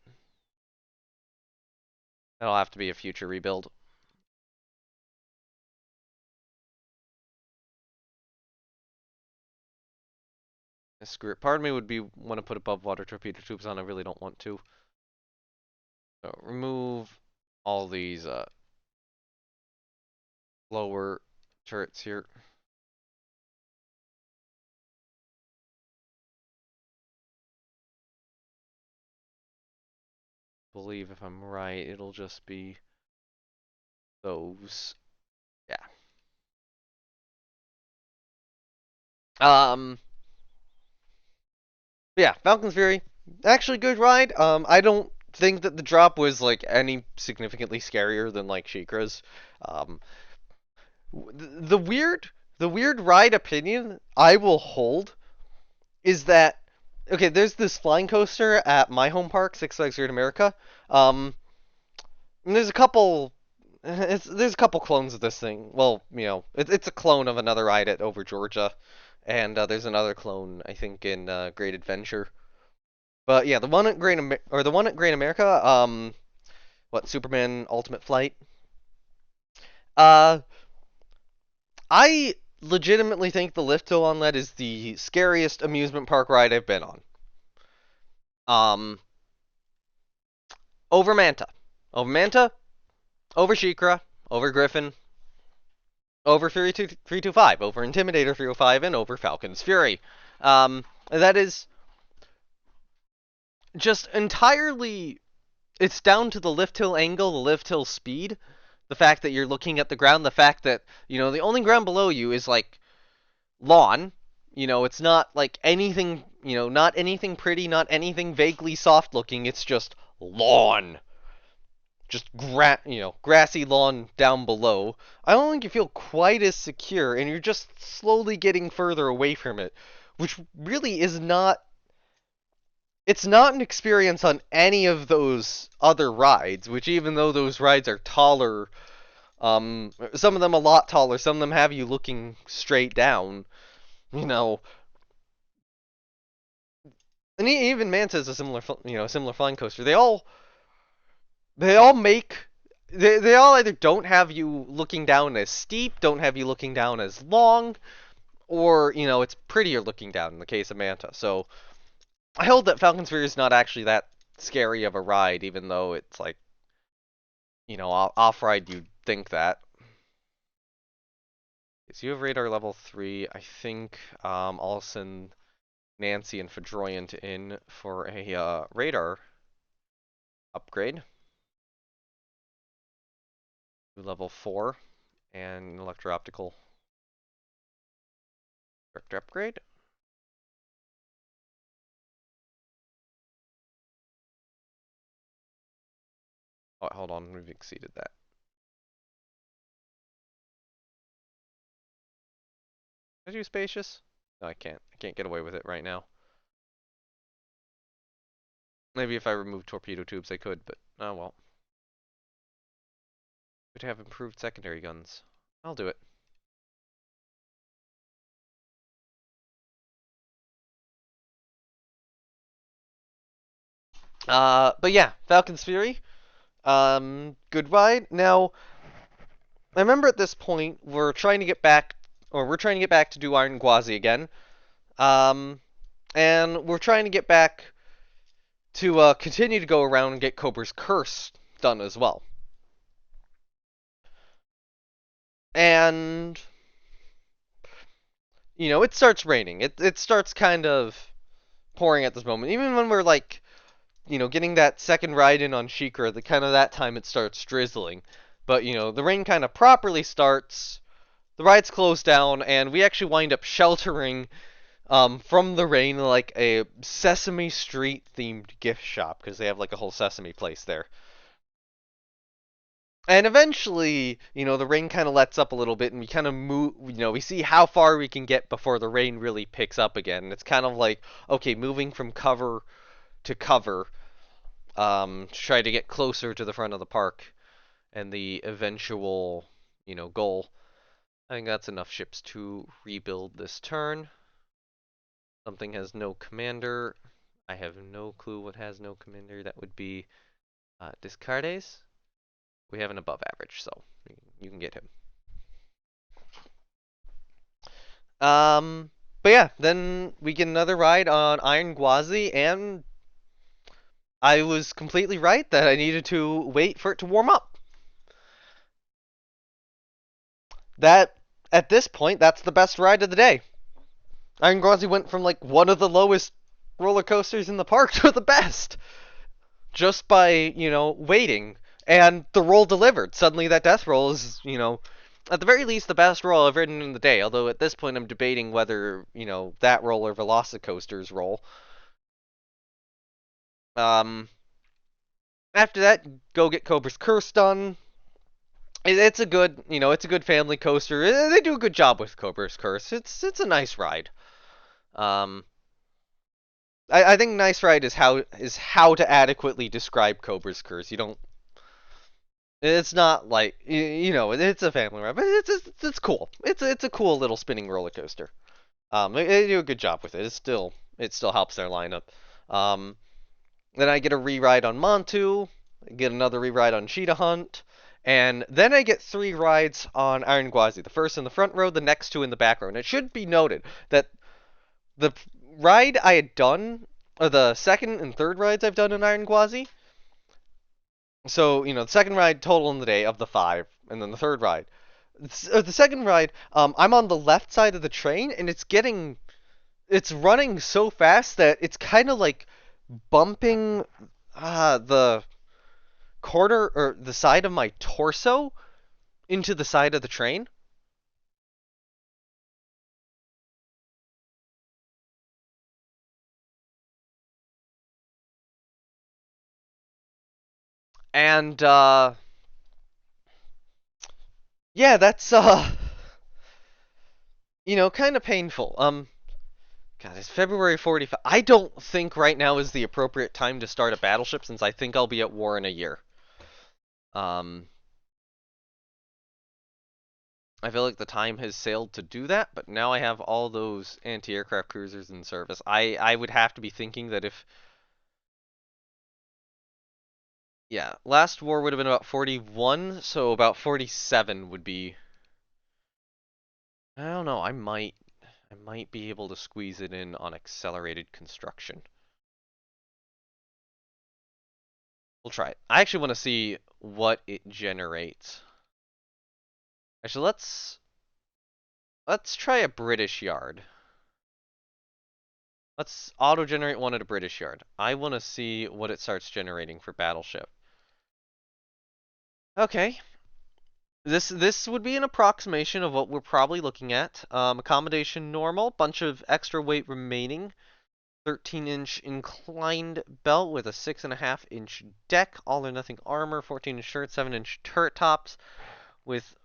[SPEAKER 1] That'll have to be a future rebuild. Screw it. Part of me would want to put above water torpedo tubes on. I really don't want to. So remove all these lower turrets here. Believe if I'm right, it'll just be those. Yeah. Yeah, Falcon's Fury, actually good ride. I don't think that the drop was like any significantly scarier than like Sheikah's. Um, the weird ride opinion I will hold is that okay, there's this flying coaster at my home park, Six Flags Great America. And there's a couple. There's a couple clones of this thing. Well, it's a clone of another ride at Over Georgia, and there's another clone I think in Great Adventure. But yeah, the one at Great America, what Superman Ultimate Flight? Uh, I legitimately think the lift hill on that is the scariest amusement park ride I've been on. Over Manta, over Shikra, over Griffin, over Fury 325, over Intimidator 305, and over Falcon's Fury. That is just entirely. It's down to the lift hill angle, the lift hill speed, the fact that you're looking at the ground, the fact that the only ground below you is like lawn, It's not like anything, not anything pretty, not anything vaguely soft looking. It's just lawn. Just grassy lawn down below. I don't think you feel quite as secure, and you're just slowly getting further away from it, which really is not. It's not an experience on any of those other rides, which even though those rides are taller, some of them a lot taller, some of them have you looking straight down, you know. And even Manta is a similar flying coaster. They all make they all either don't have you looking down as steep, don't have you looking down as long, or it's prettier looking down in the case of Manta. So I hold that Falcon Sphere is not actually that scary of a ride, even though it's like off ride you'd think that. So you have radar level 3. I think I'll send Nancy and Fedroyant in for a radar upgrade. Level 4 and electro-optical director upgrade. Oh, hold on, we've exceeded that. Can I do spacious? No, I can't. I can't get away with it right now. Maybe if I remove torpedo tubes I could, but oh well. Would have improved secondary guns. I'll do it. But yeah, Falcon's Fury. Good ride. Now, I remember at this point we're trying to get back to do Iron Gwazi again. And we're trying to get back to continue to go around and get Cobra's Curse done as well. And it starts raining. It starts kind of pouring at this moment. Even when we're like, getting that second ride in on Sheikra, the kind of that time it starts drizzling. But the rain kind of properly starts. The ride's closed down, and we actually wind up sheltering from the rain like a Sesame Street themed gift shop because they have like a whole Sesame place there. And eventually, the rain kind of lets up a little bit, and we kind of move. We see how far we can get before the rain really picks up again. And it's kind of like, okay, moving from cover to cover, to try to get closer to the front of the park, and the eventual, goal. I think that's enough ships to rebuild this turn. Something has no commander. I have no clue what has no commander. That would be Descartes. We have an above average, so you can get him. But yeah, then we get another ride on Iron Gwazi, and I was completely right that I needed to wait for it to warm up. That, at this point, that's the best ride of the day. Iron Gwazi went from like one of the lowest roller coasters in the park to the best. Just by, waiting. And the roll delivered. Suddenly that death roll is, at the very least the best roll I've ridden in the day. Although at this point I'm debating whether, that roll or Velocicoaster's roll. After that, go get Cobra's Curse done. It's a good, it's a good family coaster. They do a good job with Cobra's Curse. It's a nice ride. I think nice ride is how to adequately describe Cobra's Curse. You don't. It's not like it's a family ride, but it's cool. It's a cool little spinning roller coaster. They do a good job with it. It still helps their lineup. Then I get a re-ride on Montu, get another re-ride on Cheetah Hunt, and then I get 3 rides on Iron Gwazi. The first in the front row, the next 2 in the back row. And it should be noted that the ride I had done, or the second and third rides I've done in Iron Gwazi. So, the second ride total in the day of the 5, and then the third ride. The second ride, I'm on the left side of the train, and it's running so fast that it's kind of like bumping the corner or the side of my torso into the side of the train. And yeah, that's kind of painful. God, it's February 45. I don't think right now is the appropriate time to start a battleship since I think I'll be at war in a year. Um, I feel like the time has sailed to do that, but now I have all those anti-aircraft cruisers in service. I would have to be thinking that if yeah, last war would have been about 41, so about 47 would be I don't know, I might be able to squeeze it in on accelerated construction. We'll try it. I actually want to see what it generates. Actually, let's try a British yard. Let's auto-generate one at a British yard. I want to see what it starts generating for battleship. Okay. This would be an approximation of what we're probably looking at. Accommodation normal, bunch of extra weight remaining. 13-inch inclined belt with a 6.5-inch deck, all or nothing armor, 14-inch turret, 7-inch turret tops, with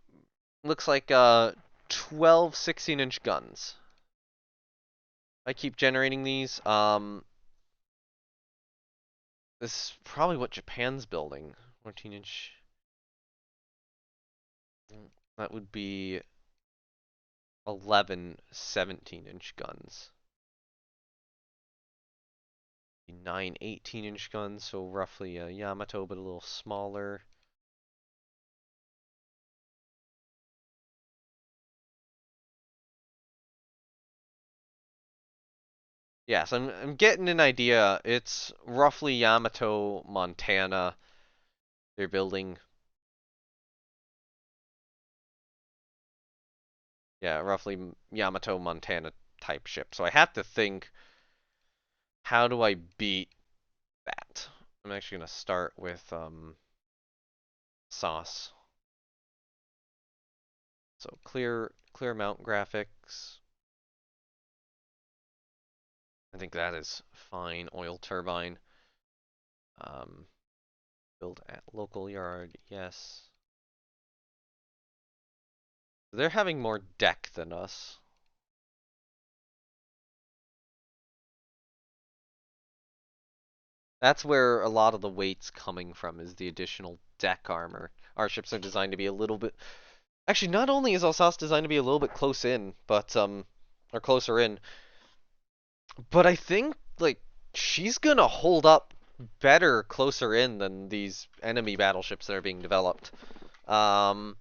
[SPEAKER 1] looks like 12 16-inch guns. I keep generating these. This is probably what Japan's building. 14-inch. That would be 11 17-inch guns. 9 18-inch guns, so roughly a Yamato, but a little smaller. Yes, I'm getting an idea. It's roughly Yamato, Montana. They're building, yeah, roughly Yamato, Montana type ship. So I have to think, how do I beat that? I'm actually gonna start with sauce. So clear mount graphics. I think that is fine. Oil turbine. Um, build at local yard. Yes. They're having more deck than us. That's where a lot of the weight's coming from, is the additional deck armor. Our ships are designed to be a little bit. Actually, not only is Alsace designed to be a little bit close in, but or closer in, but I think like she's gonna hold up better closer in than these enemy battleships that are being developed. Um,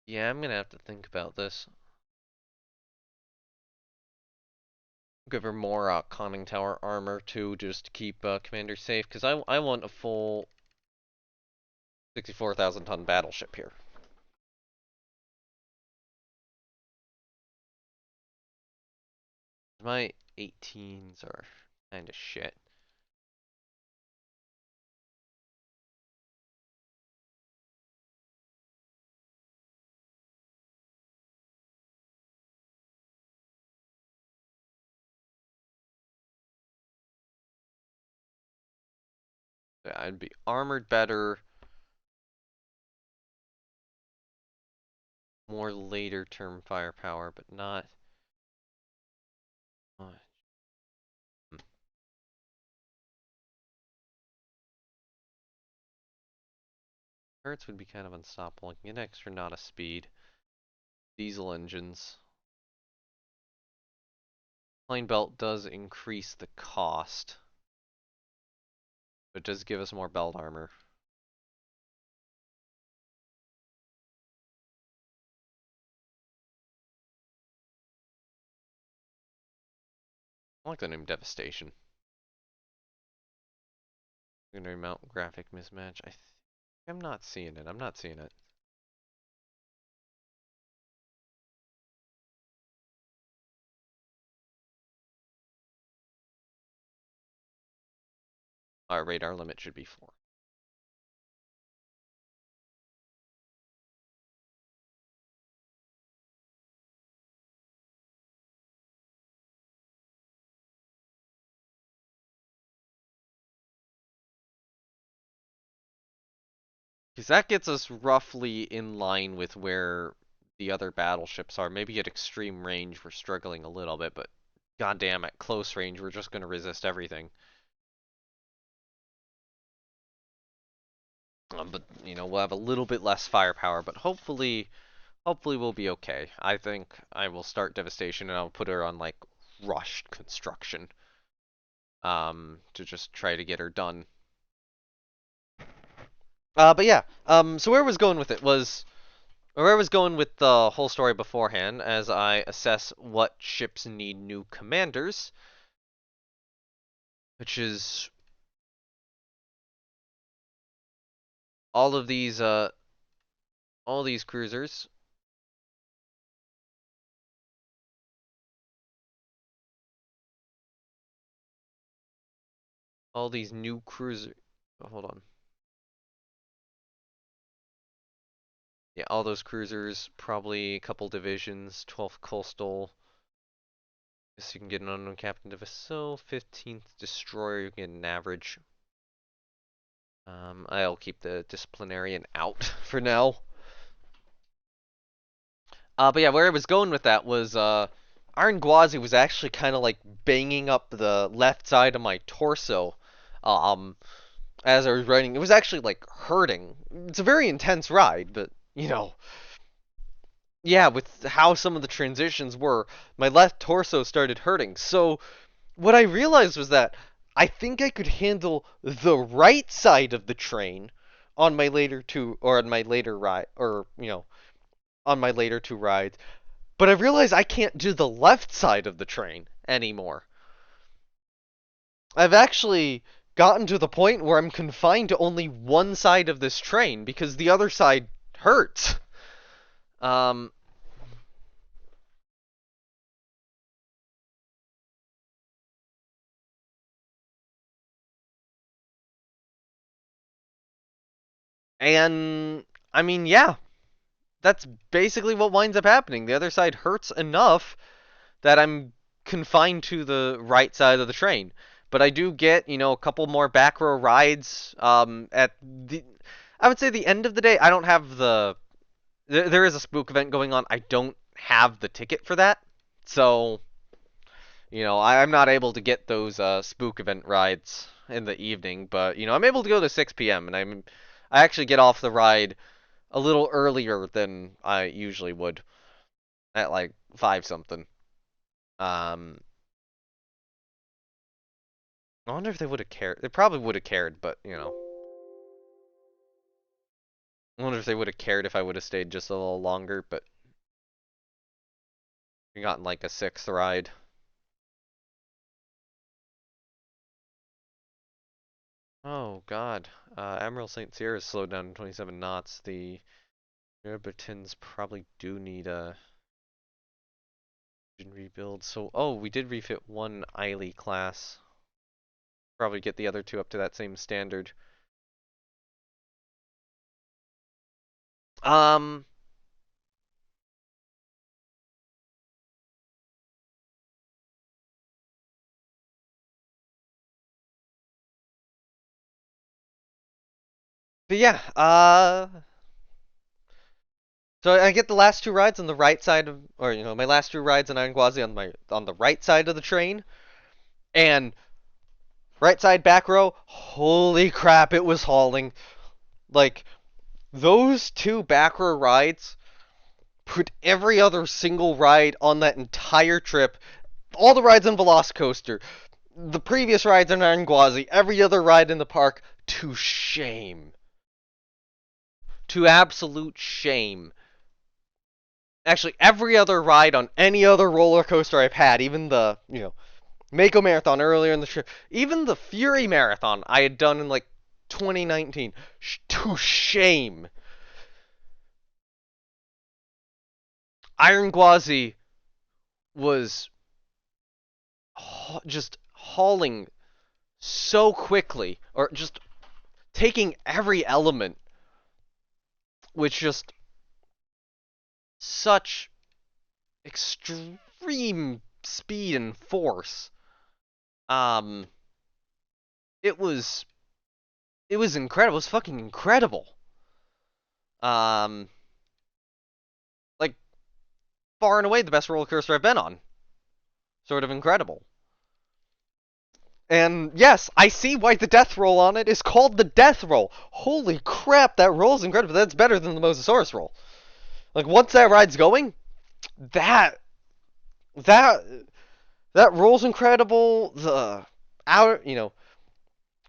[SPEAKER 1] yeah, I'm gonna have to think about this. Give her more conning tower armor too, just to keep commander safe, because I want a full 64,000 ton battleship here. My 18s are kind of shit. Yeah, I'd be armored better, more later term firepower, but not much. Turrets would be kind of unstoppable. I can get extra knot of speed. Diesel engines. Plane belt does increase the cost, but it does give us more belt armor. I like the name Devastation. Secondary mount graphic mismatch. I'm not seeing it. I'm not seeing it. Our radar limit should be 4. Because that gets us roughly in line with where the other battleships are. Maybe at extreme range we're struggling a little bit, but goddamn, at close range we're just going to resist everything. But we'll have a little bit less firepower, but hopefully we'll be okay. I think I will start devastation and I'll put her on like rushed construction, to just try to get her done. But yeah, so where I was going with it was, or where I was going with the whole story beforehand, as I assess what ships need new commanders, which is all of these, all these cruisers. All these new cruisers. Oh, hold on. Yeah, all those cruisers, probably a couple divisions, 12th Coastal. Guess you can get an unknown captain to vessel, 15th destroyer, you get an average. I'll keep the disciplinarian out for now. But yeah, where I was going with that was, Iron Gwazi was actually kind of like banging up the left side of my torso, um, as I was riding. It was actually like hurting. It's a very intense ride, but yeah, with how some of the transitions were, my left torso started hurting. So what I realized was that I think I could handle the right side of the train on my later two, or on my later ride, or on my later two rides. But I realize I can't do the left side of the train anymore. I've actually gotten to the point where I'm confined to only one side of this train because the other side hurts. Um, and I mean, yeah, that's basically what winds up happening. The other side hurts enough that I'm confined to the right side of the train. But I do get, a couple more back row rides. At the, I would say the end of the day, I don't have the. There is a spook event going on. I don't have the ticket for that, so I'm not able to get those spook event rides in the evening. But I'm able to go to 6 p.m. and I actually get off the ride a little earlier than I usually would, at like 5 something. Um, I wonder if they would have cared. They probably would have cared, but I wonder if they would have cared if I would have stayed just a little longer, but we got like a 6th ride. Oh God, Admiral St. Cyr is slowed down to 27 knots. The Britons probably do need a rebuild. So, oh, we did refit one Eiley class. Probably get the other two up to that same standard. Um, but yeah, so I get the last two rides on the right side of, or my last two rides in Iron Gwazi on the right side of the train, and right side back row. Holy crap! It was hauling. Like those two back row rides put every other single ride on that entire trip, all the rides on Velocicoaster, the previous rides in Iron Gwazi, every other ride in the park, to shame. To absolute shame. Actually, every other ride on any other roller coaster I've had, even the, Mako Marathon earlier in the trip, even the Fury Marathon I had done in like 2019, to shame. Iron Gwazi was just hauling so quickly, or just taking every element with just such extreme speed and force. Um, it was incredible. It was fucking incredible. Um, like far and away the best roller coaster I've been on. Sort of incredible. And yes, I see why the death roll on it is called the death roll. Holy crap, that roll's incredible. That's better than the Mosasaurus roll. Like once that ride's going, that that that roll's incredible. The outer,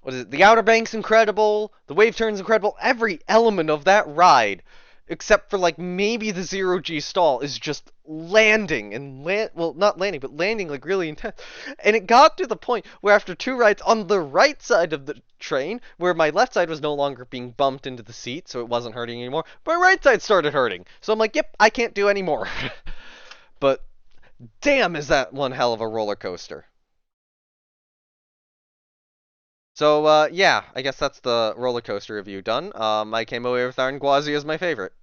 [SPEAKER 1] what is it? The Outer Bank's incredible. The wave turn's incredible. Every element of that ride, except for like maybe the zero G stall, is just landing and well, not landing, but landing like really intense. And it got to the point where after two rides on the right side of the train, where my left side was no longer being bumped into the seat, so it wasn't hurting anymore, my right side started hurting. So I'm like, yep, I can't do any more. But damn, is that one hell of a roller coaster. So, yeah, I guess that's the roller coaster review done. I came away with Iron Gwazi as my favorite.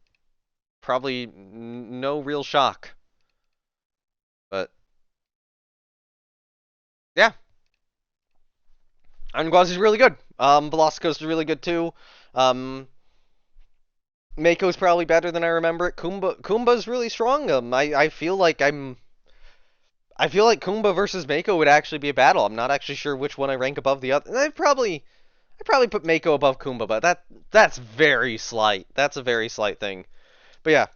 [SPEAKER 1] Probably no real shock. But, yeah, Iron Gwazi's really good. Velocicoaster's really good too. Mako's probably better than I remember it. Kumba's really strong. I feel like Kumba versus Mako would actually be a battle. I'm not actually sure which one I rank above the other. I'd probably put Mako above Kumba, but that's very slight. That's a very slight thing. But yeah,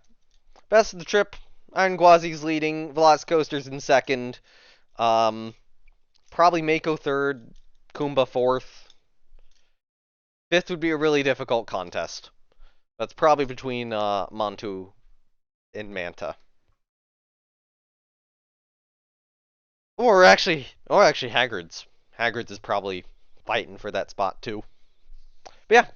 [SPEAKER 1] best of the trip. Iron Gwazi's leading. Velocicoaster's in second. Probably Mako third. Kumba fourth. Fifth would be a really difficult contest. That's probably between Montu and Manta. Or actually Hagrid's. Hagrid's is probably fighting for that spot too. But yeah,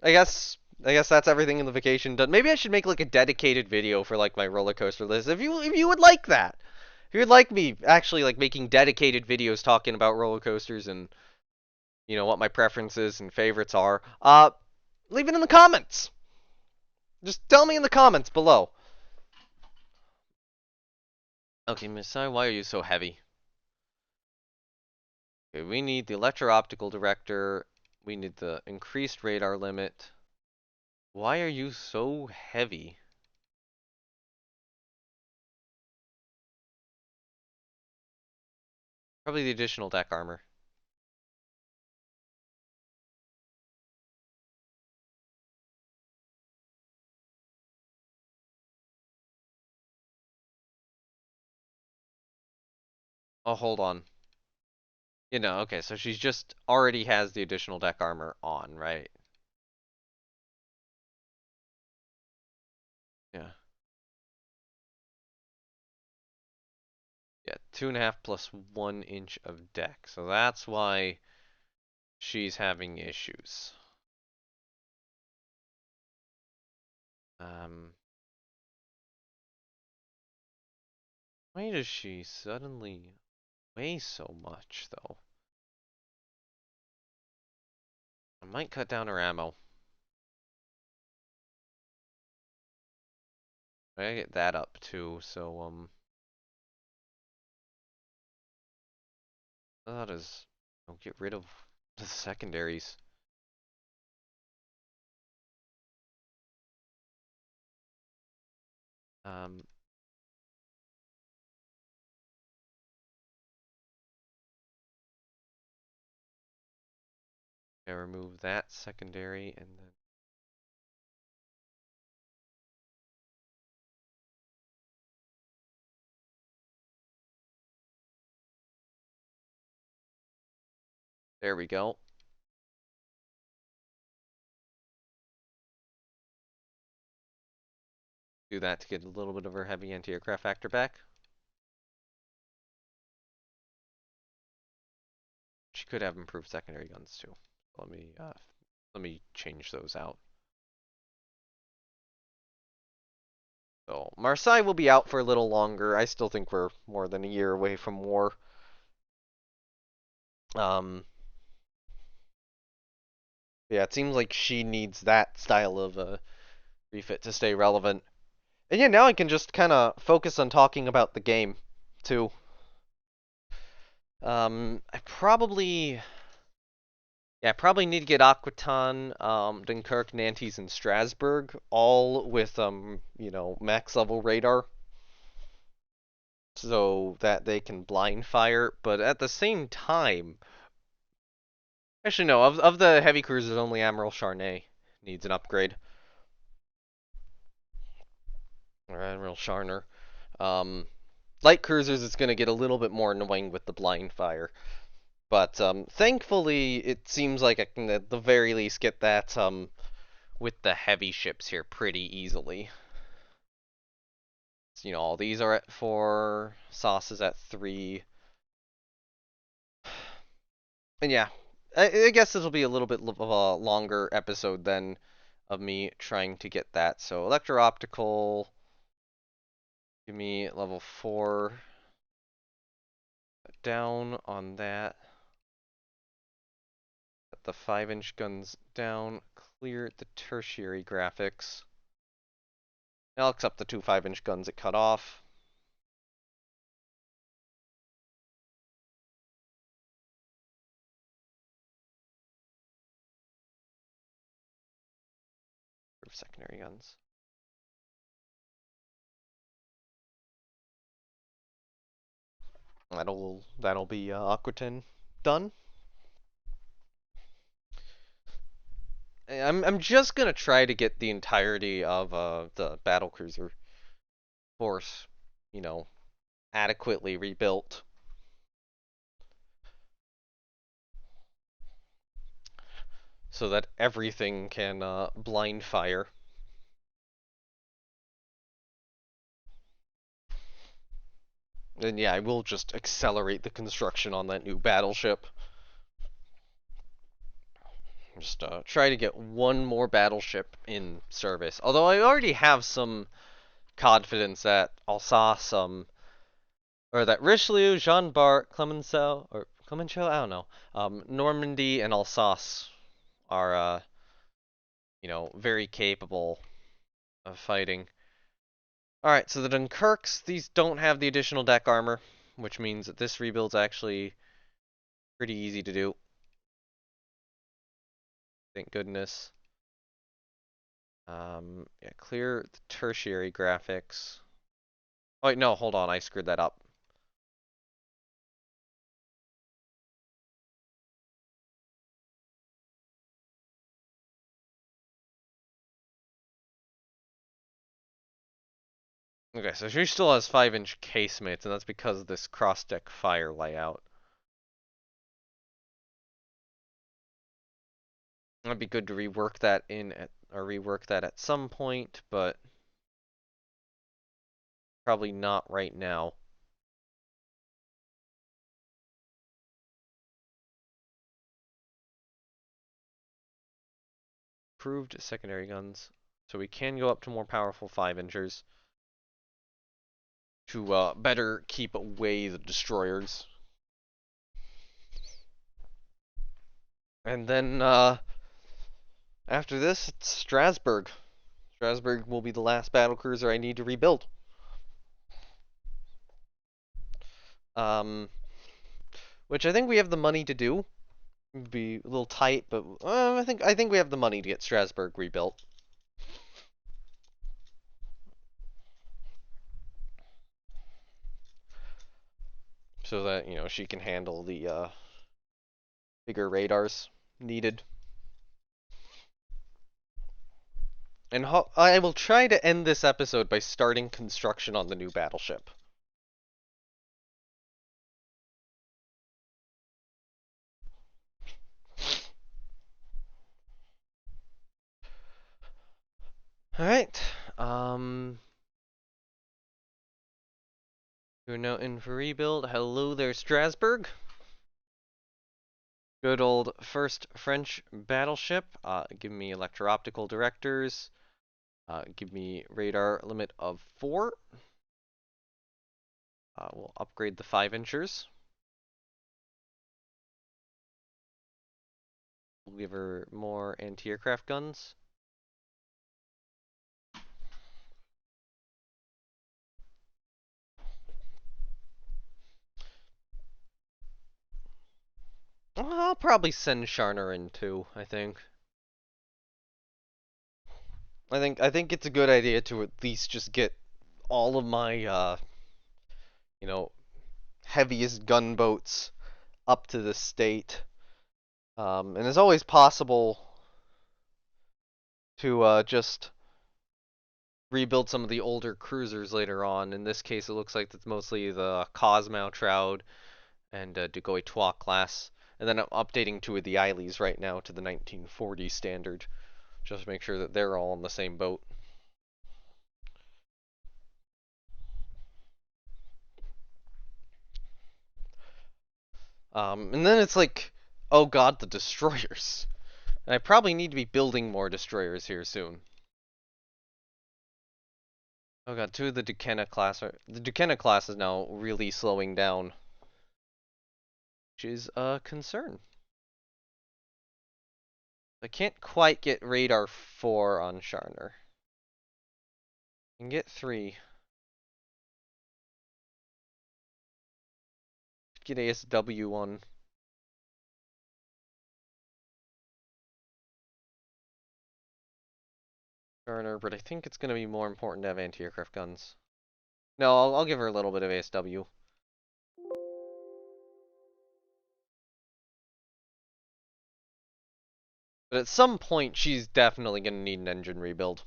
[SPEAKER 1] I guess that's everything in the vacation done. Maybe I should make like a dedicated video for like my roller coaster list. If you would like that. If you would like me actually like making dedicated videos talking about roller coasters and what my preferences and favorites are, leave it in the comments. Just tell me in the comments below. Okay, Masai, why are you so heavy? Okay, we need the electro-optical director. We need the increased radar limit. Why are you so heavy? Probably the additional deck armor. Oh, hold on. Okay, so she's just already has the additional deck armor on, right? Yeah. Yeah, 2.5 plus 1 inch of deck. So that's why she's having issues. Why does she suddenly weigh so much, though? I might cut down her ammo. I gotta get that up too, so that is I'll get rid of the secondaries. Um I remove that secondary and then there we go. Do that to get a little bit of her heavy anti-aircraft factor back. She could have improved secondary guns too. Let me change those out. So Marseille will be out for a little longer. I still think we're more than a year away from war. Yeah, it seems like she needs that style of refit to stay relevant. And yeah, now I can just kind of focus on talking about the game too. I probably Yeah, probably need to get Aquitaine, Dunkirk, Nantes, and Strasbourg, all with max level radar, so that they can blind fire. But at the same time, actually no, of the heavy cruisers, only Admiral Charnay needs an upgrade. Or Admiral Charner. Light cruisers, it's going to get a little bit more annoying with the blind fire. But thankfully, it seems like I can at the very least get that with the heavy ships here pretty easily. So, all these are at 4, Sauce is at 3. And yeah, I guess this will be a little bit of a longer episode than of me trying to get that. So electro-optical, give me level 4 down on that. Put the 5-inch guns down, clear the tertiary graphics. I'll accept the 2 5-inch guns it cut off. Secondary guns. That'll be Aquitaine done. I'm just gonna try to get the entirety of the battlecruiser force, adequately rebuilt. So that everything can blind fire. And yeah, I will just accelerate the construction on that new battleship. Just try to get one more battleship in service. Although I already have some confidence that Alsace, or that Richelieu, Jean Bart, Clemenceau, I don't know, Normandy and Alsace are, very capable of fighting. Alright, so the Dunkirks, these don't have the additional deck armor, which means that this rebuild's actually pretty easy to do. Thank goodness. Yeah, clear the tertiary graphics. Oh wait, no, hold on, I screwed that up. Okay, so she still has 5-inch casemates, and that's because of this cross-deck fire layout. It'd be good to rework that at some point, but probably not right now. Improved secondary guns, so we can go up to more powerful 5-inchers to better keep away the destroyers. And then after this, it's Strasbourg. Strasbourg will be the last battlecruiser I need to rebuild. Which I think we have the money to do. It'd be a little tight, but I think we have the money to get Strasbourg rebuilt. So that, she can handle the bigger radars needed. And I will try to end this episode by starting construction on the new battleship. Alright, we're now in for rebuild. Hello there, Strasbourg. Good old first French battleship. Give me electro-optical directors. Give me radar limit of 4. We'll upgrade the 5-inchers. We'll give her more anti-aircraft guns. I'll probably send Sharner in too, I think. I think it's a good idea to at least just get all of my you know, heaviest gunboats up to the state. And it's always possible to just rebuild some of the older cruisers later on. In this case, it looks like it's mostly the Cosmo Troud and Dugoi Trois class. And then I'm updating two of the Eileys right now to the 1940 standard, just to make sure that they're all in the same boat. And then it's like, oh god, the destroyers. And I probably need to be building more destroyers here soon. Oh god, two of the Duquesne class are... The Duquesne class is now really slowing down, which is a concern. I can't quite get radar 4 on Sharner. I can get 3. Get ASW 1. Sharner, but I think it's going to be more important to have anti-aircraft guns. No, I'll give her a little bit of ASW. But at some point, she's definitely going to need an engine rebuild.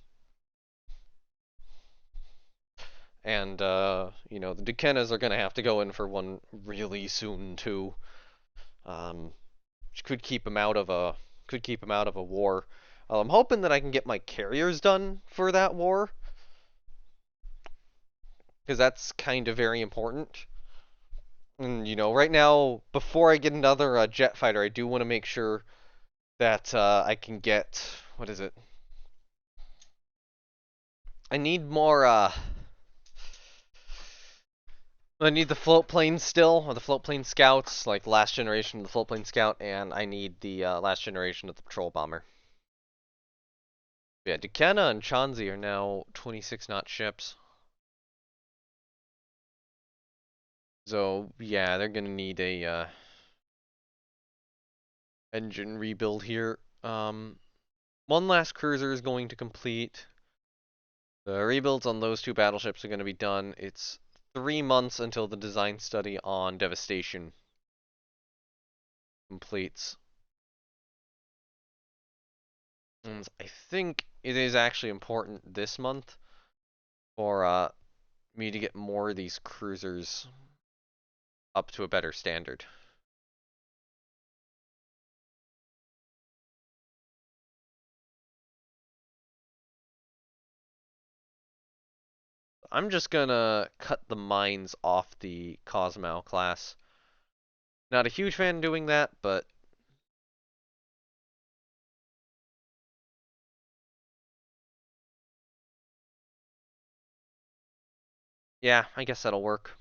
[SPEAKER 1] And, you know, the Duquesnes are going to have to go in for one really soon, too. Which could keep him out of a war. I'm hoping that I can get my carriers done for that war, because that's kind of very important. And, you know, right now, before I get another jet fighter, I do want to make sure that I can get, what is it? I need more, I need the float planes still, or the float plane scouts, like last generation of the float plane scout, and I need the last generation of the patrol bomber. Yeah, Duquesne and Chauncey are now 26 knot ships. So, yeah, they're gonna need a engine rebuild here. One last cruiser is going to complete. The rebuilds on those two battleships are going to be done. It's 3 months until the design study on Devastation completes. And I think it is actually important this month for me to get more of these cruisers up to a better standard. I'm just gonna cut the mines off the Cosmo class. Not a huge fan doing that, but yeah, I guess that'll work.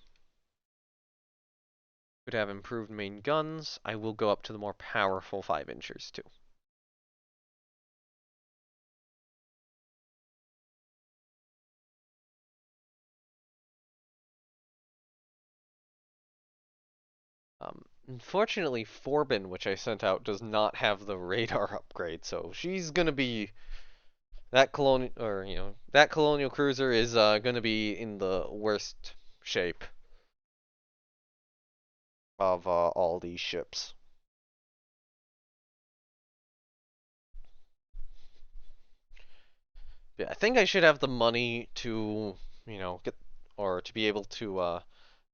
[SPEAKER 1] Could have improved main guns. I will go up to the more powerful 5-inchers too. Unfortunately, Forbin, which I sent out, does not have the radar upgrade, so she's gonna be that colonial, or you know, that colonial cruiser is gonna be in the worst shape of all these ships. Yeah, I think I should have the money to, you know, get or to be able to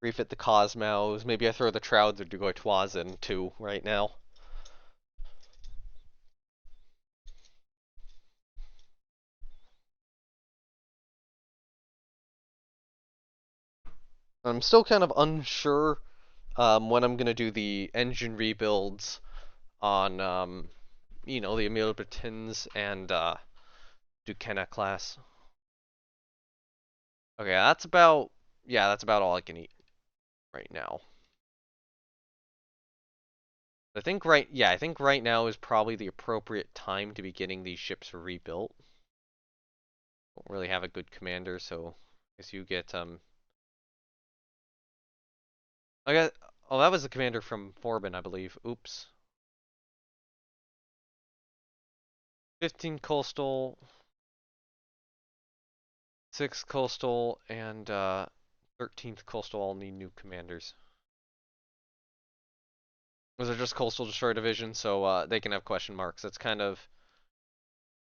[SPEAKER 1] refit the Cosmos. Maybe I throw the Trouds or Dugoitois in too right now. I'm still kind of unsure when I'm gonna do the engine rebuilds on you know, the Emile Bertins and Duquesne class. Okay, that's about all I can eat right now. I think right now is probably the appropriate time to be getting these ships rebuilt. Don't really have a good commander, so I guess you get I got oh, that was the commander from Forbin, I believe. Oops. 15 coastal, 6 coastal, and 13th coastal all need new commanders. Those are just coastal destroyer divisions, so they can have question marks. That's kind of,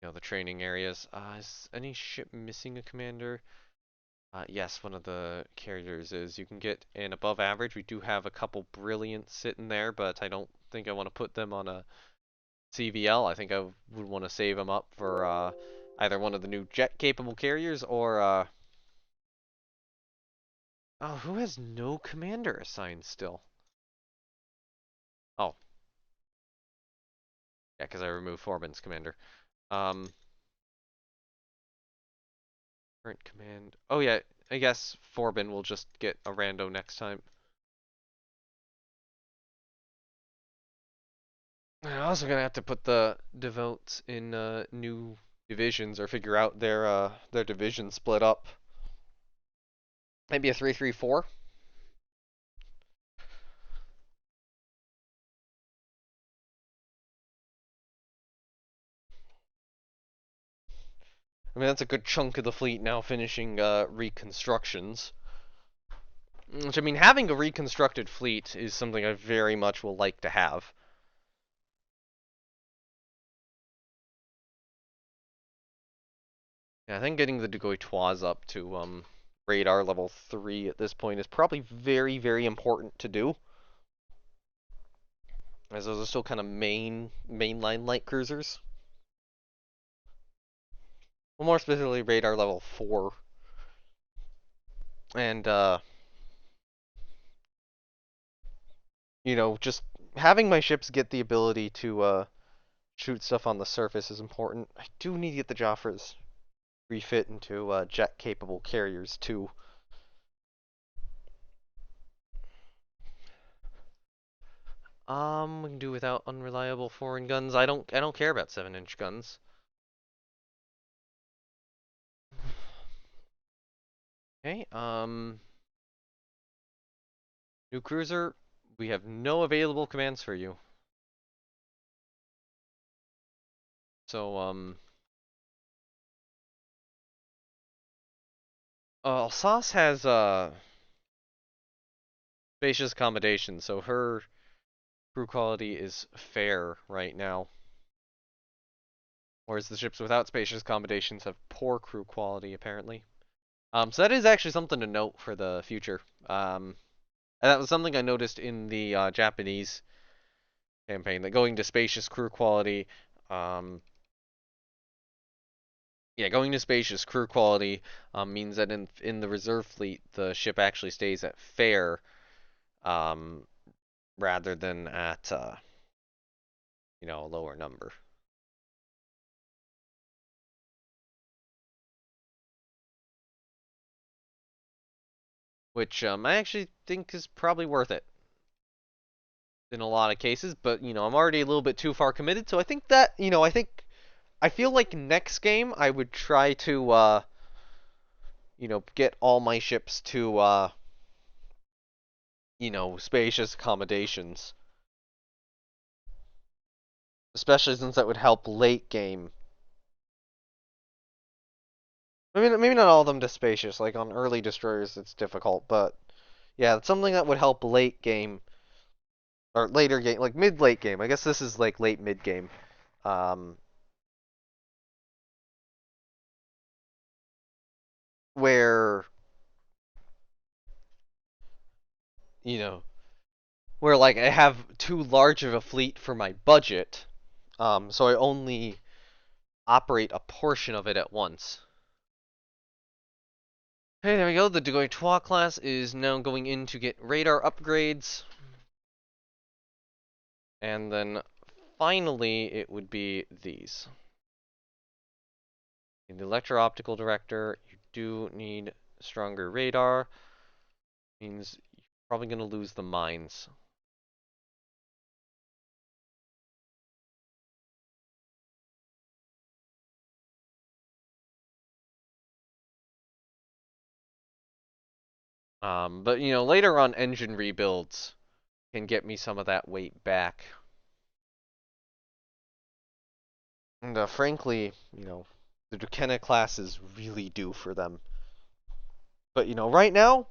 [SPEAKER 1] the training areas. Is any ship missing a commander? Yes, one of the carriers is. You can get an above average. We do have a couple brilliant sitting there, but I don't think I want to put them on a CVL. I think I would want to save them up for either one of the new jet-capable carriers or oh, who has no commander assigned still? Oh, yeah, because I removed Forbin's commander. Um, Current command. Oh yeah, I guess Forbin will just get a rando next time. I'm also gonna have to put the devotes in new divisions or figure out their division split up. Maybe a 3-3-4. I mean, that's a good chunk of the fleet now finishing reconstructions. Which, I mean, having a reconstructed fleet is something I very much will like to have. Yeah, I think getting the Dugoitois up to radar level 3 at this point is probably very, very important to do. As those are still kind of mainline light cruisers. Well, more specifically, radar level 4. And, just having my ships get the ability to shoot stuff on the surface is important. I do need to get the Joffres refit into jet-capable carriers, too. We can do without unreliable foreign guns. I don't care about 7-inch guns. Okay, new cruiser, we have no available commands for you. So, Alsace has, spacious accommodation, so her crew quality is fair right now. Whereas the ships without spacious accommodations have poor crew quality, apparently. So that is actually something to note for the future. And that was something I noticed in the Japanese campaign, that going to spacious crew quality, going to spacious crew quality means that in the reserve fleet, the ship actually stays at fair, rather than at a lower number. Which I actually think is probably worth it in a lot of cases, but I'm already a little bit too far committed, so I think that, I feel like next game I would try to get all my ships to spacious accommodations. Especially since that would help late game. Maybe not all of them to spacious, like on early destroyers it's difficult, but yeah, it's something that would help late game or later game, like mid-late game. I guess this is like late mid game. Um, where you know, where like I have too large of a fleet for my budget, so I only operate a portion of it at once. Okay, there we go. The Dugoitois class is now going in to get radar upgrades. And then finally, it would be these. In the electro-optical director, you do need stronger radar. Means you're probably going to lose the mines. But later on, engine rebuilds can get me some of that weight back. And frankly, the Duquesne class is really due for them. But right now,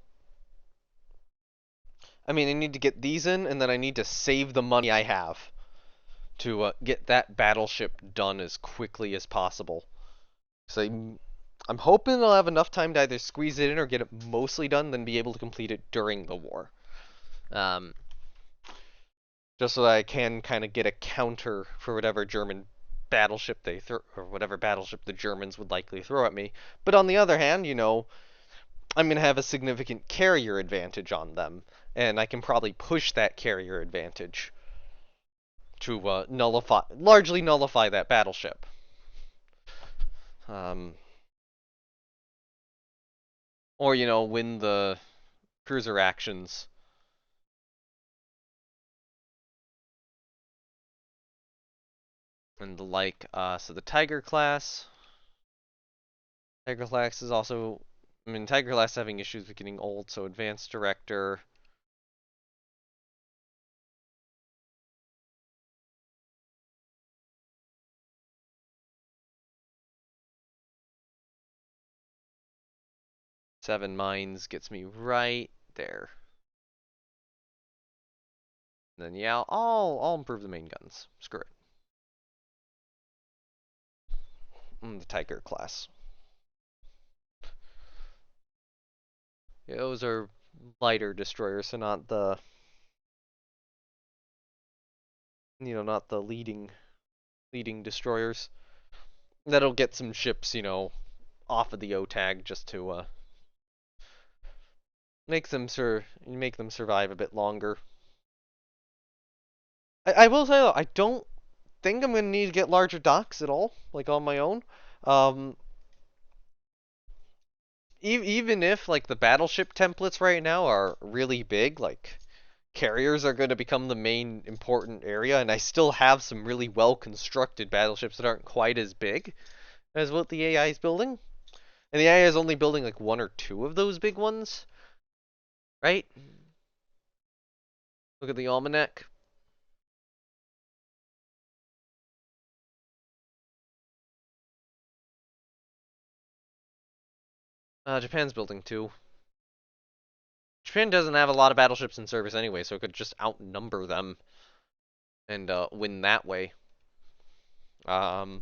[SPEAKER 1] I mean, I need to get these in, and then I need to save the money I have to get that battleship done as quickly as possible. So I'm hoping I'll have enough time to either squeeze it in or get it mostly done, then be able to complete it during the war. Just so that I can kind of get a counter for whatever German battleship they throw, or whatever battleship the Germans would likely throw at me. But on the other hand, I'm going to have a significant carrier advantage on them, and I can probably push that carrier advantage to largely nullify that battleship. Or, win the cruiser actions. And the like. So the Tiger class. Tiger class is also, Tiger class is having issues with getting old, so advanced director. Seven mines gets me right there. And then yeah, I'll improve the main guns. Screw it. The Tiger class. Yeah, those are lighter destroyers, so not the not the leading destroyers. That'll get some ships, off of the O tag just to make them survive a bit longer. I will say though, I don't think I'm gonna need to get larger docks at all, like on my own. Even if like the battleship templates right now are really big, like carriers are going to become the main important area, and I still have some really well constructed battleships that aren't quite as big as what the AI is building. And the AI is only building like one or two of those big ones, right? Look at the almanac. Japan's building two. Japan doesn't have a lot of battleships in service anyway, so it could just outnumber them and win that way. And,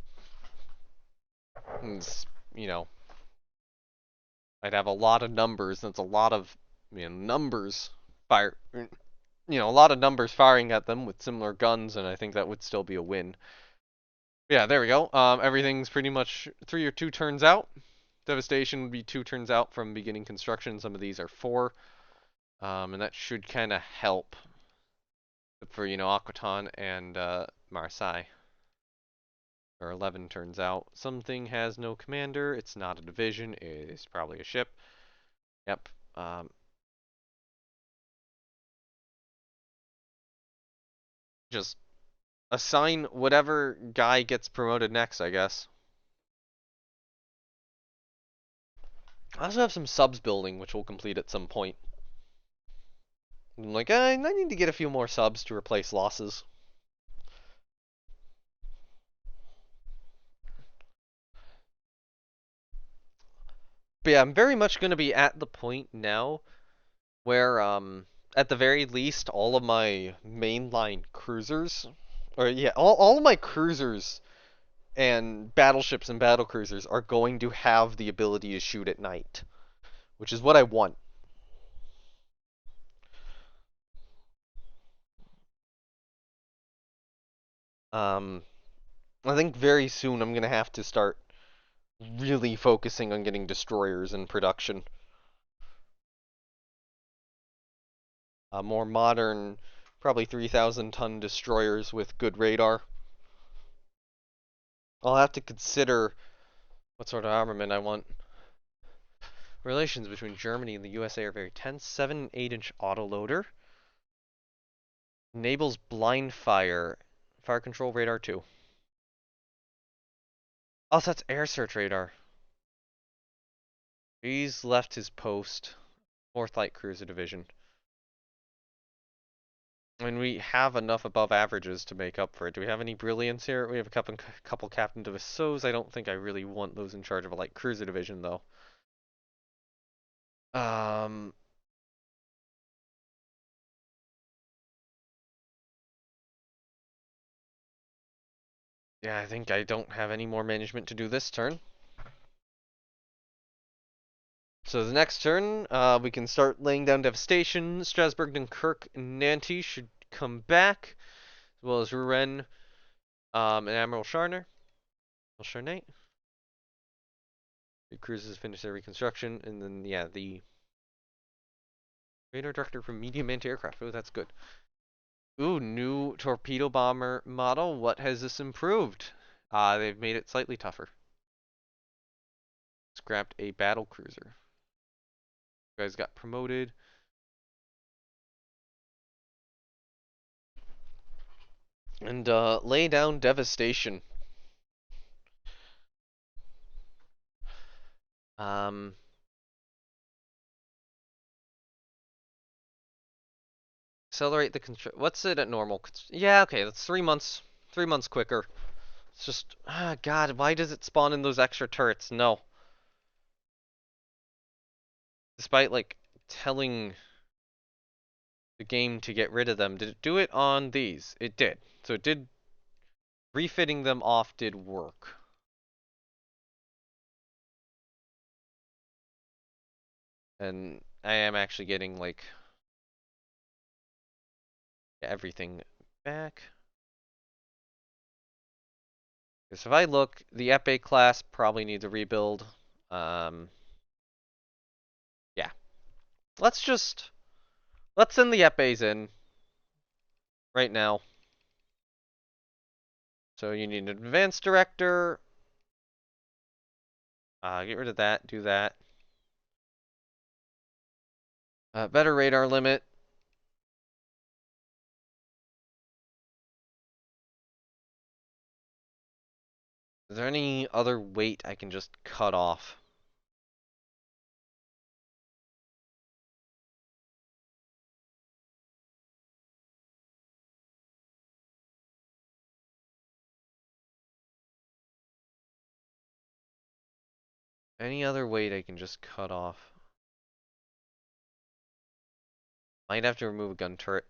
[SPEAKER 1] I'd have a lot of numbers. That's a lot of numbers fire. A lot of numbers firing at them with similar guns, and I think that would still be a win. Yeah, there we go. Everything's pretty much 3 or 2 turns out. Devastation would be 2 turns out from beginning construction. Some of these are 4. And that should kind of help for, Aquitaine and Marseille. Or 11 turns out. Something has no commander. It's not a division. It's probably a ship. Yep. Just assign whatever guy gets promoted next, I guess. I also have some subs building, which we'll complete at some point. I'm like, I need to get a few more subs to replace losses. But yeah, I'm very much going to be at the point now where, at the very least, all of my mainline cruisers, or yeah, all of my cruisers and battleships and battlecruisers are going to have the ability to shoot at night, which is what I want. I think very soon I'm going to have to start really focusing on getting destroyers in production. More modern, probably 3,000-ton destroyers with good radar. I'll have to consider what sort of armament I want. Relations between Germany and the USA are very tense. 7 and 8-inch autoloader. Enables blind fire. Fire control radar 2. Oh, so that's air search radar. He's left his post. 4th Light Cruiser Division. And we have enough above averages to make up for it. Do we have any brilliance here? We have a couple Captain de Vassaux. I don't think I really want those in charge of a light cruiser division, though. Um, yeah, I think I don't have any more management to do this turn. So the next turn, we can start laying down devastation. Strasbourg, Dunkirk, and Nantes should come back, as well as Rouen, and Admiral Charner. Charnay. The cruises finish their reconstruction, and then yeah, the radar director for medium anti-aircraft. Oh, that's good. Ooh, new torpedo bomber model. What has this improved? They've made it slightly tougher. Scrapped a battle cruiser. You guys got promoted. And lay down devastation. Um, accelerate the construct. What's it at normal? Yeah, okay, that's 3 months. 3 months quicker. It's just, God, why does it spawn in those extra turrets? No. Despite, like, telling the game to get rid of them, did it do it on these? It did. So it did, refitting them off did work. And I am actually getting, like, everything back. Because if I look, the Epée class probably needs a rebuild. Yeah. Let's send the Epées in right now. So you need an advanced director. Get rid of that, do that. Better radar limit. Is there any other weight I can just cut off? Any other weight I can just cut off? Might have to remove a gun turret.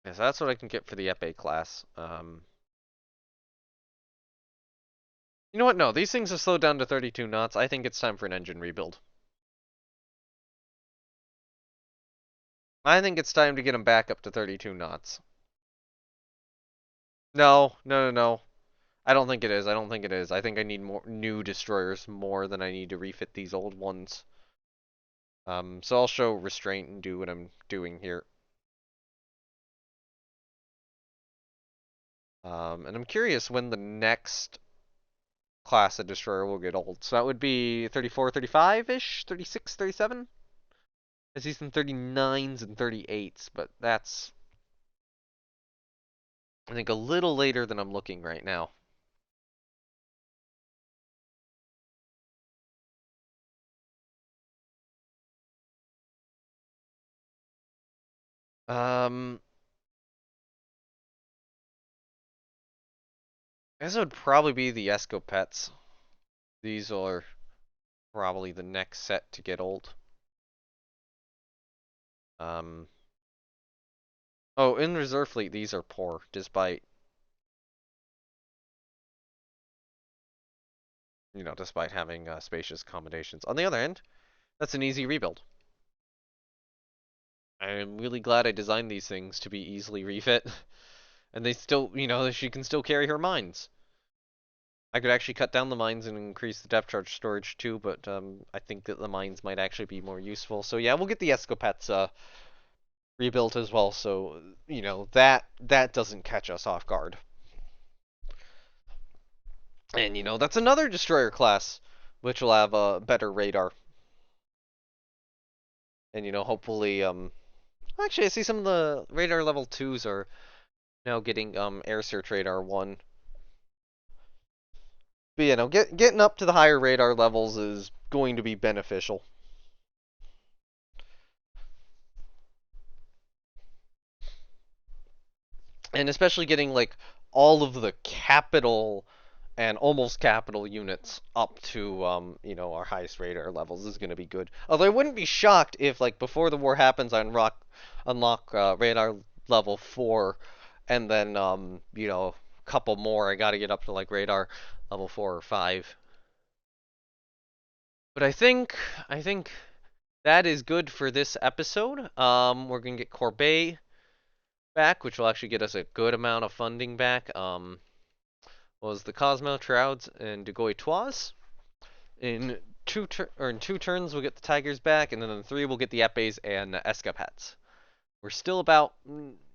[SPEAKER 1] Yes, that's what I can get for the Epée class. You know what? No, these things have slowed down to 32 knots. I think it's time for an engine rebuild. I think it's time to get them back up to 32 knots. No, no, no, no. I don't think it is. I don't think it is. I think I need more new destroyers more than I need to refit these old ones. So I'll show restraint and do what I'm doing here. And I'm curious when the next class of destroyer will get old. So that would be 34, 35-ish, 36, 37. I see some 39s and 38s, but that's, I think, a little later than I'm looking right now. This would probably be the Escopettes. These are probably the next set to get old. Oh, in reserve fleet, these are poor, despite, despite having spacious accommodations. On the other hand, that's an easy rebuild. I'm really glad I designed these things to be easily refit. And they still, she can still carry her mines. I could actually cut down the mines and increase the depth charge storage too, but I think that the mines might actually be more useful. So yeah, we'll get the Escopettes rebuilt as well, so that doesn't catch us off guard. And that's another destroyer class. which will have a better radar. And hopefully, actually, I see some of the radar level 2s are now getting air search radar 1. But getting up to the higher radar levels is going to be beneficial. And especially getting like all of the capital and almost capital units up to our highest radar levels is going to be good. Although I wouldn't be shocked if like before the war happens I unlock radar level 4 and then a couple more I got to get up to like radar level 4 or 5. But I think that is good for this episode. We're going to get Corbet back, which will actually get us a good amount of funding back. Was the Cosmo, Trouds, and Dugois. In two turns, we'll get the Tigers back, and then in 3 we'll get the Epes and Escapats. We're still about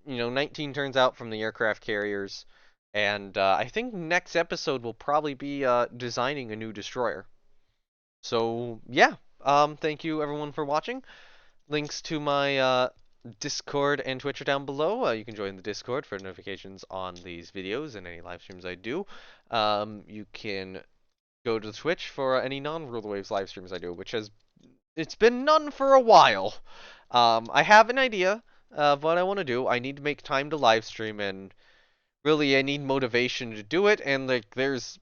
[SPEAKER 1] 19 turns out from the aircraft carriers, and I think next episode will probably be designing a new destroyer. So yeah, thank you everyone for watching. Links to my Discord and Twitch are down below. You can join the Discord for notifications on these videos and any live streams I do. You can go to the Twitch for any non-Rule the Waves live streams I do, which it's been none for a while. I have an idea of what I want to do. I need to make time to live stream, and really I need motivation to do it. And like there's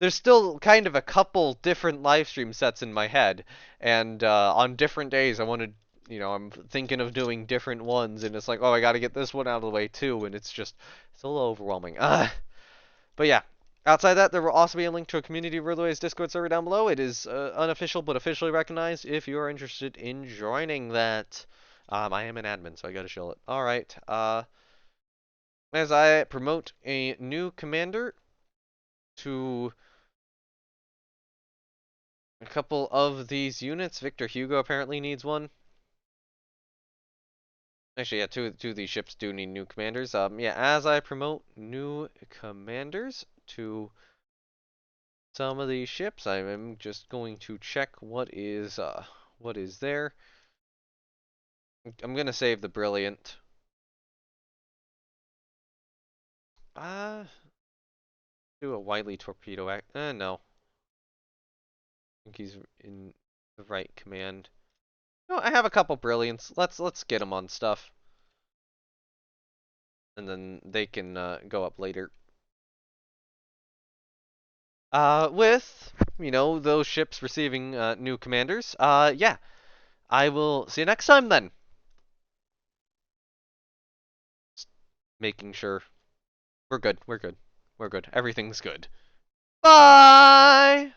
[SPEAKER 1] still kind of a couple different live stream sets in my head, and on different days I want to. I'm thinking of doing different ones, and it's like, oh, I got to get this one out of the way too, and it's a little overwhelming. But yeah, outside that, there will also be a link to a Community Ruleways Discord server down below. It is unofficial but officially recognized if you are interested in joining that. I am an admin, so I got to show it. All right. As I promote a new commander to a couple of these units, Victor Hugo apparently needs one. Actually, yeah, two of these ships do need new commanders. Yeah, as I promote new commanders to some of these ships, I am just going to check what is there. I'm gonna save the Brilliant. Do a Wiley torpedo act. No. I think he's in the right command. No, I have a couple Brilliants. Let's get them on stuff, and then they can go up later. With those ships receiving new commanders. Yeah. I will see you next time then. Just making sure we're good. We're good. We're good. Everything's good. Bye!